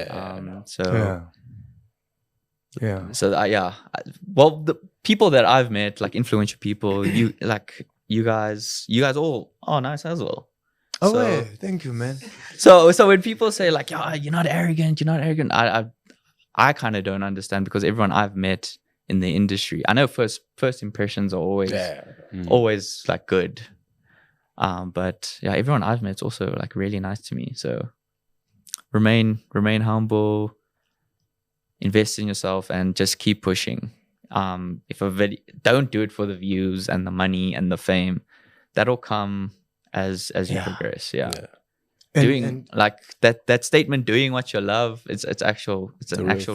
the people that I've met, like influential people, you guys all nice as well. Thank you, man. So when people say like, you're not arrogant, I kind of don't understand, because everyone I've met in the industry, I know first impressions are always like good. But yeah, everyone I've met is also like really nice to me. So remain humble, invest in yourself, and just keep pushing. Don't do it for the views and the money and the fame. That'll come as you progress. Yeah. Doing like that statement, doing what you love, it's an actual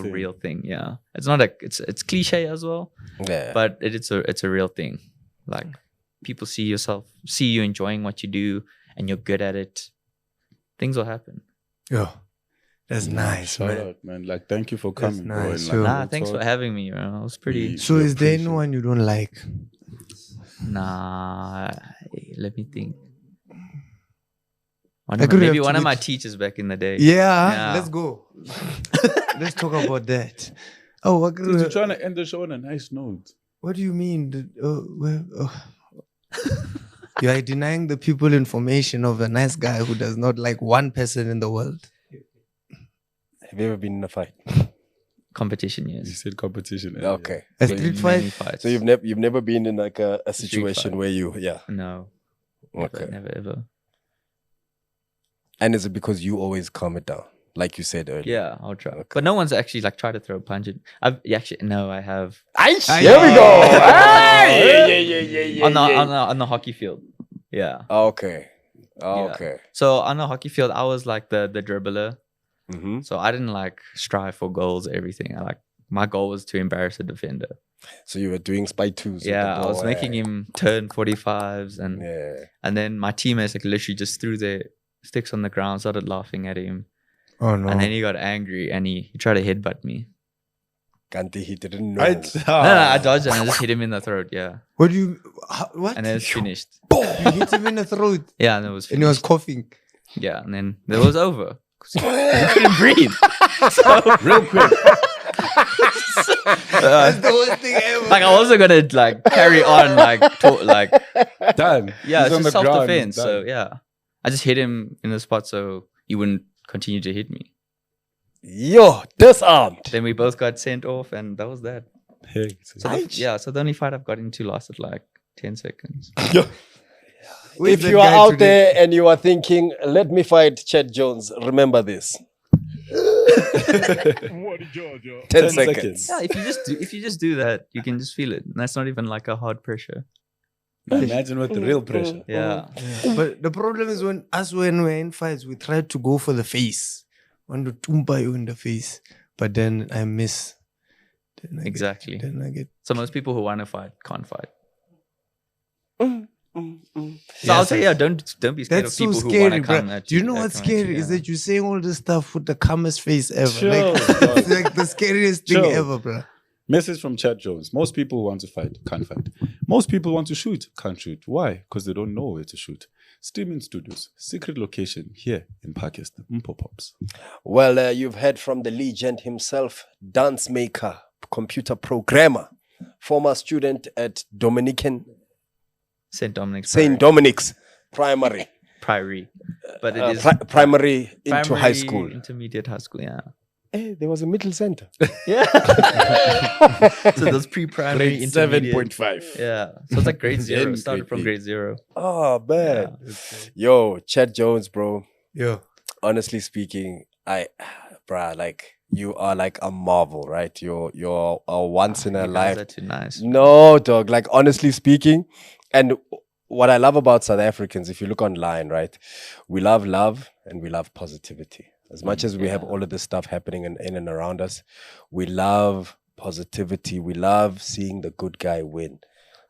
real thing. Yeah. It's not it's cliche as well. Yeah. But it's a real thing. Like, people see you enjoying what you do, and you're good at it, things will happen. Yeah. That's nice, Shout man. out, man. Like, thank you for coming, bro. nice. And, like, Sure. we'll Thanks for talk. having me, bro. It was pretty. So is there anyone you don't like? Nah, let me think. I could Maybe have one to of my be- teachers back in the day. Yeah, let's go. Let's talk about that. Oh, what, Dude, you're trying to end the show on a nice note. what do you mean? You are denying the people information of a nice guy who does not like one person in the world. Have you ever been in a fight? Competition, You yes. said competition. earlier. Okay. A So street Many fight? fights. So you've never been in like a situation fight. where you No. Okay. Never ever. And is it because you always calm it down? like you said earlier. Yeah, I'll try. But no one's actually like tried to throw a punch at. I have Here we go. on the hockey field. Yeah. Okay. Yeah. So on the hockey field, I was like the dribbler. Mm-hmm. So I didn't like strive for goals, everything. My goal was to embarrass a defender. So you were doing spy twos. Yeah, I was making him turn 45s, and then my teammates like literally just threw their sticks on the ground, started laughing at him, Oh no. and then he got angry and he tried to headbutt me. Kanti, he didn't know. No, I dodged and I just hit him in the throat. Yeah, What do you? What? and then it's finished. You hit him in the throat, Yeah, and it was and finished. he was coughing. Yeah, and then it was over. He couldn't breathe. Real quick. That's the worst thing ever. Like I wasn't gonna like carry on like Done. yeah, He's it's on just the ground, self-defense. he's So done. yeah, I just hit him in the spot so he wouldn't continue to hit me. Yo, disarmed. Then we both got sent off, and that was that. Hey, So so the only fight I've got into lasted like 10 seconds. Where's If that you are guy out today? there and you are thinking, let me fight Chet Jones, remember this. 10 seconds. Yeah, if you just do that, you can just feel it. And that's not even like a hard pressure. Now imagine with the real pressure. Yeah. But the problem is when we're in fights, we try to go for the face. Want to tumba you in the face, but then I miss. Then I Exactly. Then I get. So most people who want to fight can't fight. So Yeah, I'll say, don't be scared That's of so people who scary, want to bro. come at Do you you. know that what's come at you, scary? Is yeah. that you're saying all this stuff with the calmest face ever. Chill, Like, bro. it's like the scariest thing Chill. ever, bro. Message from Chad Jones. Most people who want to fight can't fight. Most people want to shoot can't shoot. Why? Because they don't know where to shoot. Streaming studios, secret location here in Pakistan. Pops. Well, you've heard from the legend himself, dance maker, computer programmer, former student at Dominican St. Dominic's St. Dominic's Primary. Priory. But it is Primary into high primary, school. intermediate high school, yeah. Hey, there was a middle center. Yeah. So those pre-primary, Grade intermediate. 7.5. Yeah. So it's like grade zero. Then Started grade from eight. grade zero. Oh, man. Yo, Chad Jones, bro. Yeah. Honestly speaking, you are like a marvel, right? You're a once in a You guys life. are too nice. No, dog. Like, honestly speaking, and what I love about South Africans, if you look online, right, we love love and we love positivity. As much as we have all of this stuff happening in and around us, we love positivity. We love seeing the good guy win.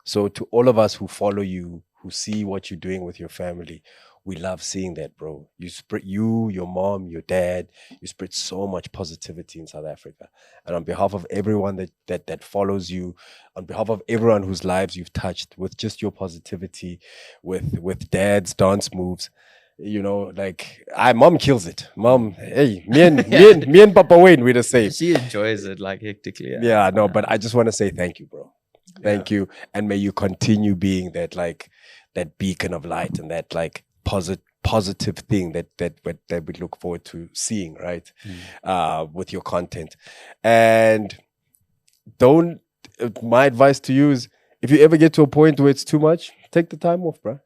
So to all of us who follow you, who see what you're doing with your family, we love seeing that, bro. You spread your mom, your dad, you spread so much positivity in South Africa. And on behalf of everyone that follows you, on behalf of everyone whose lives you've touched with just your positivity, with dad's dance moves, you know, like mom kills it. Mom, hey, me and Papa Wayne, we're the same. She enjoys it like hectically. Yeah, no, but I just want to say thank you, bro. Thank you. And may you continue being that beacon of light and that like positive thing that we look forward to seeing, right? With your content. And my advice to you is if you ever get to a point where it's too much, take the time off, bro.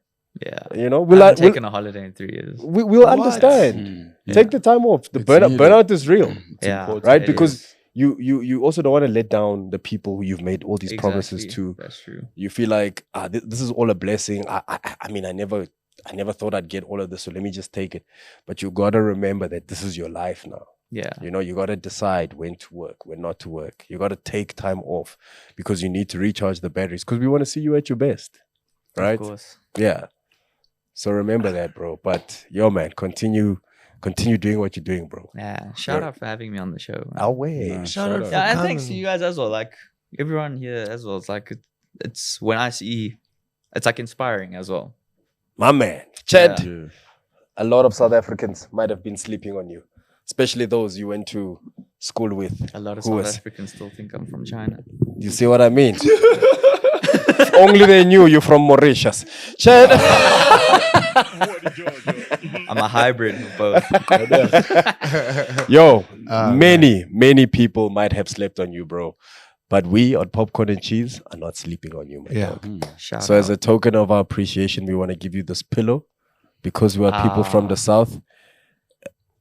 Yeah. You know, I've taken a holiday in 3 years. we'll understand. Take the time off. The It's needed. burnout is real. Yeah. Right? it Because is. you also don't want to let down the people who you've made all these promises Exactly. to. That's true. You feel like this is all a blessing. I mean, I never thought I'd get all of this, so let me just take it. But you gotta remember that this is your life now. Yeah. You know, you gotta decide when to work, when not to work. You gotta take time off because you need to recharge the batteries because we want to see you at your best. Right? Of course. Yeah. So remember that, bro. But yo, man, continue doing what you're doing, bro. Yeah. Shout out for having me on the show. man. Our way. Shout out for Yeah, and coming. thanks to you guys as well. Like everyone here as well. It's like it's when I see, it's like inspiring as well. My man. Chad, Yeah. a lot of South Africans might have been sleeping on you, especially those you went to school with. A lot of Who South was- Africans still think I'm from China. You see what I mean? If only they knew you from Mauritius. Chad. I'm a hybrid of both. Yo, many people might have slept on you, bro. But we on Popcorn and Cheese are not sleeping on you, my Yeah. dog. Shout So out. as a token of our appreciation, we want to give you this pillow because we are people from the South.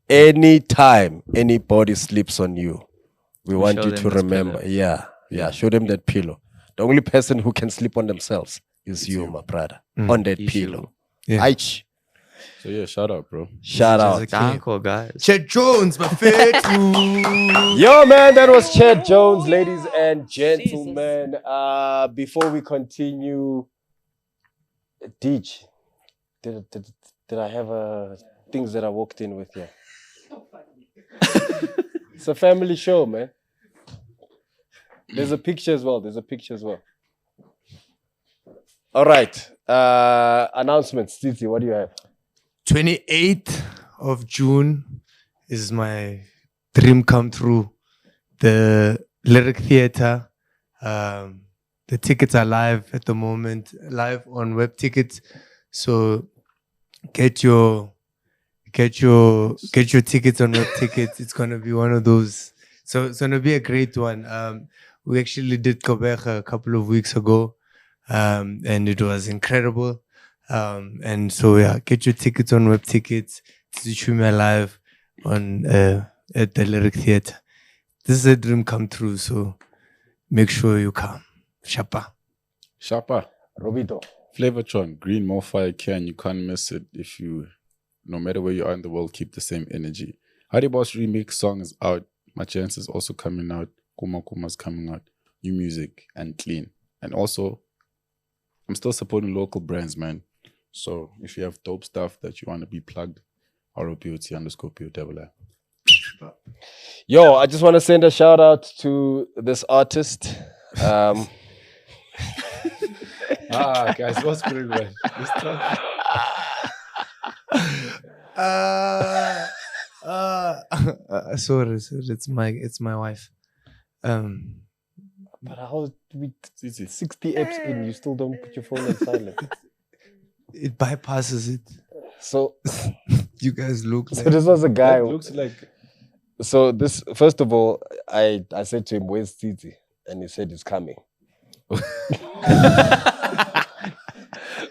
anytime anybody sleeps on you, we want show you them to this remember. pillow. Yeah. Show them that pillow. The only person who can sleep on themselves is you, my brother. On that You pillow. Yeah. Aich. So yeah, shout out, bro. Shout out. Okay. Danko, guys. Chet Jones, my favorite. Yo, man, that was Chad Jones, ladies and gentlemen. Before we continue, Deej, did I have things that I walked in with here? It's a family show, man. There's a picture as well. All right. Announcements. Titi, what do you have? 28th of June is my dream come true. The Lyric Theatre. The tickets are live at the moment, live on web tickets. So get your tickets on web tickets. It's gonna be one of those. So it's gonna be a great one. We actually did Kobecha a couple of weeks ago, and it was incredible. And so yeah, get your tickets on web tickets. Tsuchume live on at the Lyric Theatre. This is a dream come true. So make sure you come. Shapa. Robito. Flavortron, Green More Fire Can. You can't miss it if you, no matter where you are in the world, keep the same energy. Hardy Boss remix song is out. My Chance is also coming out. Kuma Kuma's coming out. New music and clean. And also, I'm still supporting local brands, man. So if you have dope stuff that you want to be plugged, ROBOT_POWI. Yo, I just want to send a shout out to this artist. Guys, what's going on? This time? Sorry, it's my wife. But how we 60 apps in, you still don't put your phone on silent. It bypasses it. So You guys look like this was a guy. That looks like So this, first of all, I said to him, "Where's Titi?" And he said, "He's coming."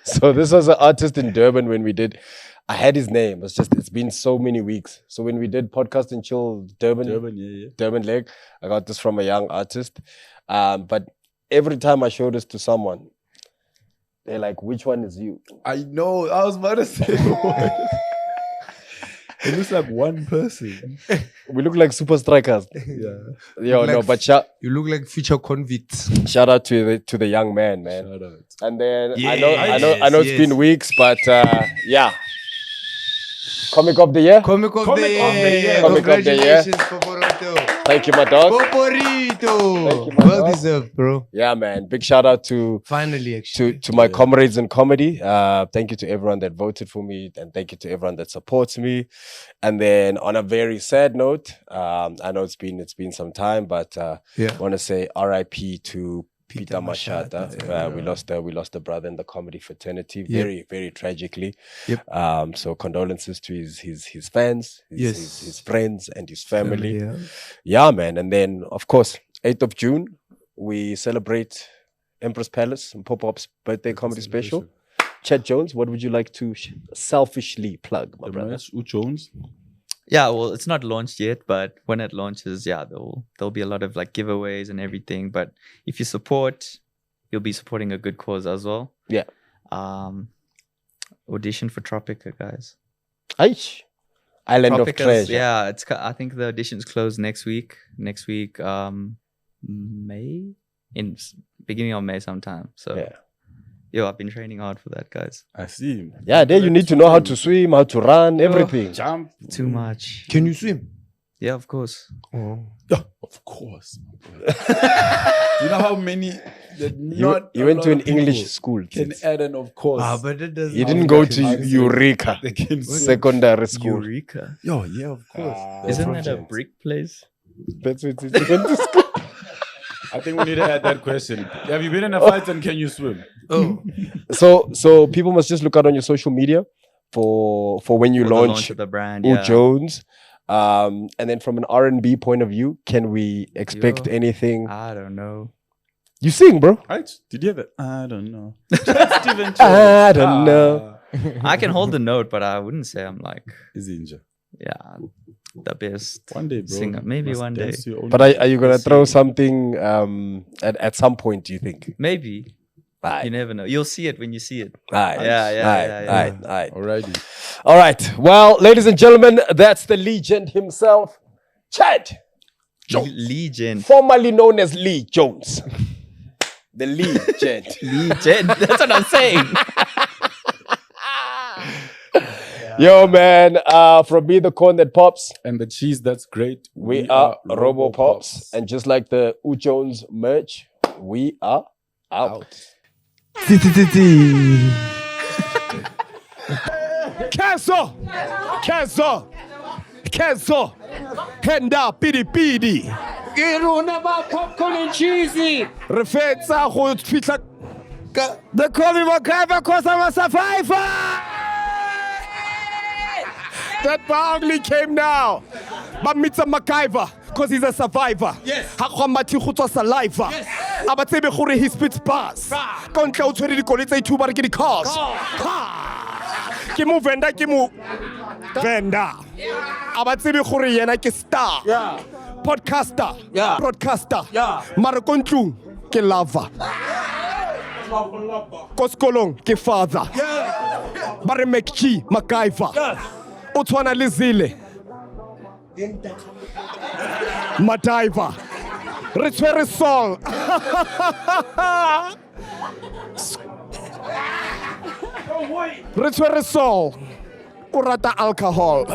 So this was an artist in Durban when we did. I had his name. It's been so many weeks. So when we did podcast and chill Durban leg, I got this from a young artist. But every time I show this to someone, they're like, "Which one is you?" I know. I was about to say. It looks like one person. We look like super strikers. Yeah. Yo, Like no, but you look like future convicts. shout out to the young man, man. Shout out. And then I Yes, know it's been weeks, but yeah. Comic of the year. Comic of the year. Comic of the year. Congratulations, Poporito. Thank you, my dog. Poporito. Thank you, my Well dog. deserved, bro. Yeah, man. Big shout out to Finally, actually. my comrades in comedy. Thank you to everyone that voted for me, and thank you to everyone that supports me. And then on a very sad note, I know it's been some time, but I want to say R.I.P. to Peter Mashata. We lost a brother in the comedy fraternity, very, very tragically. Yep. So condolences to his fans, his friends, and his family. Yeah. Yeah, man. And then, of course, 8th of June, we celebrate Empress Palace and Pop-Up's birthday comedy special. Chad Jones, what would you like to selfishly plug, my brother? Jones. Yeah, well, it's not launched yet, but when it launches, yeah, there'll be a lot of like giveaways and everything. But if you support, you'll be supporting a good cause as well. Yeah. Audition for Tropica, guys. Aish. Island of Tropica's, Treasure. yeah, I think the auditions close next week. May, beginning of May sometime. So Yeah. yo, I've been training hard for that, guys. I see. Yeah, there you need to know how to swim, how to run, everything. Jump. Too much. Can you swim? Yeah, of course. Oh. Yeah, of course. You know how many that You went to an English school. can Tits. add an of course. But it doesn't. You didn't go to Can- Eureka They can swim. Secondary School. Eureka. Yo, yeah, of course. Isn't from that a James. brick place? That's what it went to school. I think we need to add that question. Have you been in a fight and can you swim? Oh. So people must just look out on your social media for when you For the launch of the brand. U Yeah. Jones. And then from an R&B point of view, can we expect Yo. anything? I don't know. You sing, bro. Right? Did you hear that? I don't know. I don't know. I can hold the note, but I wouldn't say I'm like. Is he injured? yeah, the best One day, bro. singer. Maybe Must one day. dance to your own But are you gonna throw something at some point? Do you think? Maybe. Aye. You never know. You'll see it when you see it. Aye. Yeah, yeah, Aye. yeah, yeah. Aye. Aye. Alrighty. All right. Well, ladies and gentlemen, that's the legend himself, Chad, Legend. formerly known as Lee Jones. The legend. Legend. That's what I'm saying. Yo, man. From me, the corn that pops. And the cheese that's great. We are Robo Pops. And just like the U Jones merch, we are out. Cancel! Cancel! Cancel! Henda pidi pidi. Popcorn and cheesy. Refetsa go fitla the Kobe MacGyver cause I'm a survivor! That bar only came now. But meets a MacGyver cause he's a survivor. Yes. Hakwamati khutwa saliva. Yes. Abatsebe gore he spits bars. Ka ntle o tshwere dikoloi tsa ithuba re ke di-cars. Ke mo venda ke mo venda. Abatsebe gore yena ke star. Yeah. Podcaster. Yeah. Broadcaster. Yeah. Mara ko ntlong ke lover. Ko sekolong ke father. Yeah. Bare MacG, MacGyver. Yeah. O tshwana le Zile. Madiver. Re tshwere Saul. Re tshwere Saul. O rata alcohol.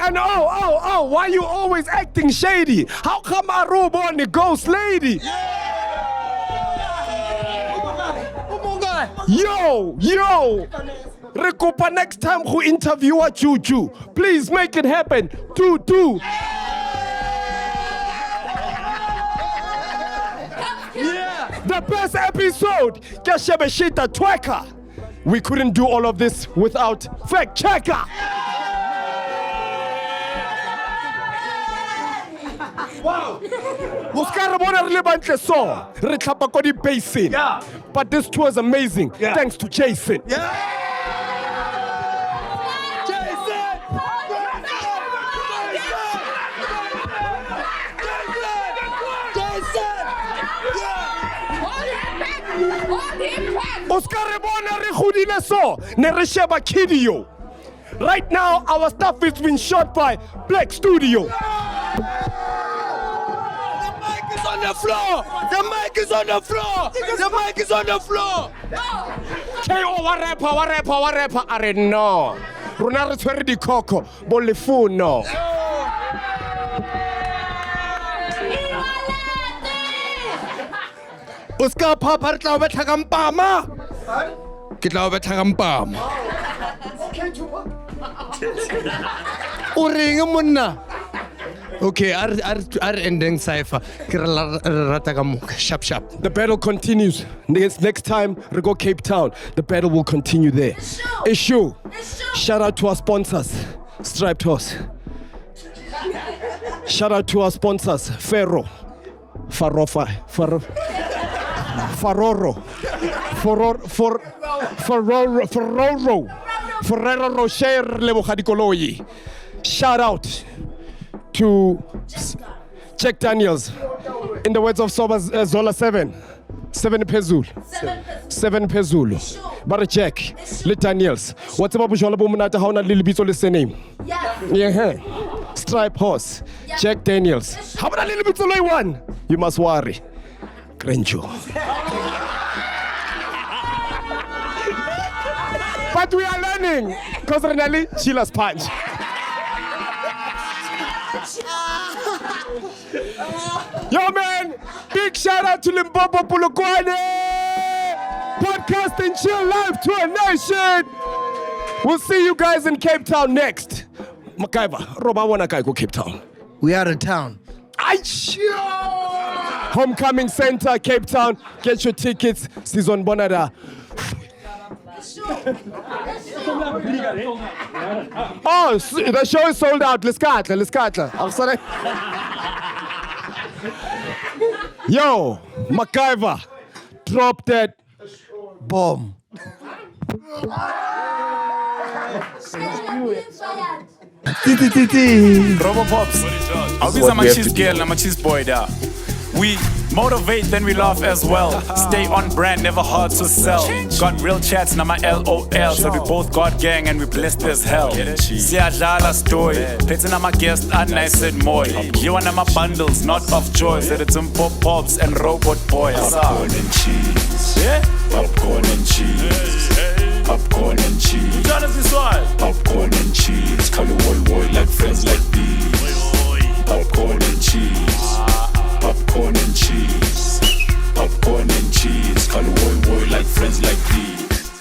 And oh, why you always acting shady? How come I robe on the ghost lady? Yo! Rekopa next time who interview a Juju. Please make it happen. Do. Yeah. The best episode. Kashebeshita Tweka. We couldn't do all of this without fact checker. Wow. Yeah. But this tour is amazing. Yeah. Thanks to Jason. Yeah. Right now, our stuff is being shot by Black Studio. The mic is on the floor. The mic is on the floor. The mic is on the floor. K.O. What rapper? Are no. Runa re tshwere di Coco. Bolifuno. Uska papa re tla o betla ka mpama. Ke tla o betla ka mpama. O reng monna? Okay, ar ending cipher. Sharp. The battle continues. Next time, we go Cape Town. The battle will continue there. Issue. Shout out to our sponsors. Striped Horse. Shout out to our sponsors. Ferrero Rocher Leboga Dikoloi. Shout out to Jack Daniels. In the words of Zola 7 Pezul. 7 Pezul. But Jack, Le Daniels. What's about Bujola Bumunata Hauna Lil Bito name? Yeah. Stripe Horse. Jack Daniels. How about a little bit of one? You must worry. Grenjo. But we are learning. Because Renali, Chila's punch. Yo, man. Big shout out to Limpopo Polokwane. Podcast and chill live to a nation. We'll see you guys in Cape Town next. MacGyver, Roba wanna go Cape Town. We are in town. Homecoming Center, Cape Town. Get your tickets. Season Bonada. Oh, the show is sold out. Let's cut. I'm sorry. Yo, Robo Pops. I'll be what some we have cheese to do. girl, I'm a cheese boy there. We motivate, then we laugh as well. Stay on brand, never hard to sell. Got real chats, now my LOL. So we both got gang and we blessed as hell. Siyadlala story. Petting on my guest, and I said more. You want my bundles, not of joy. Said it's some pop pops and robot boys. Popcorn and cheese. Yeah? Popcorn and cheese. Popcorn and cheese. Jonathan Swile. Popcorn and cheese. Call it woy like friends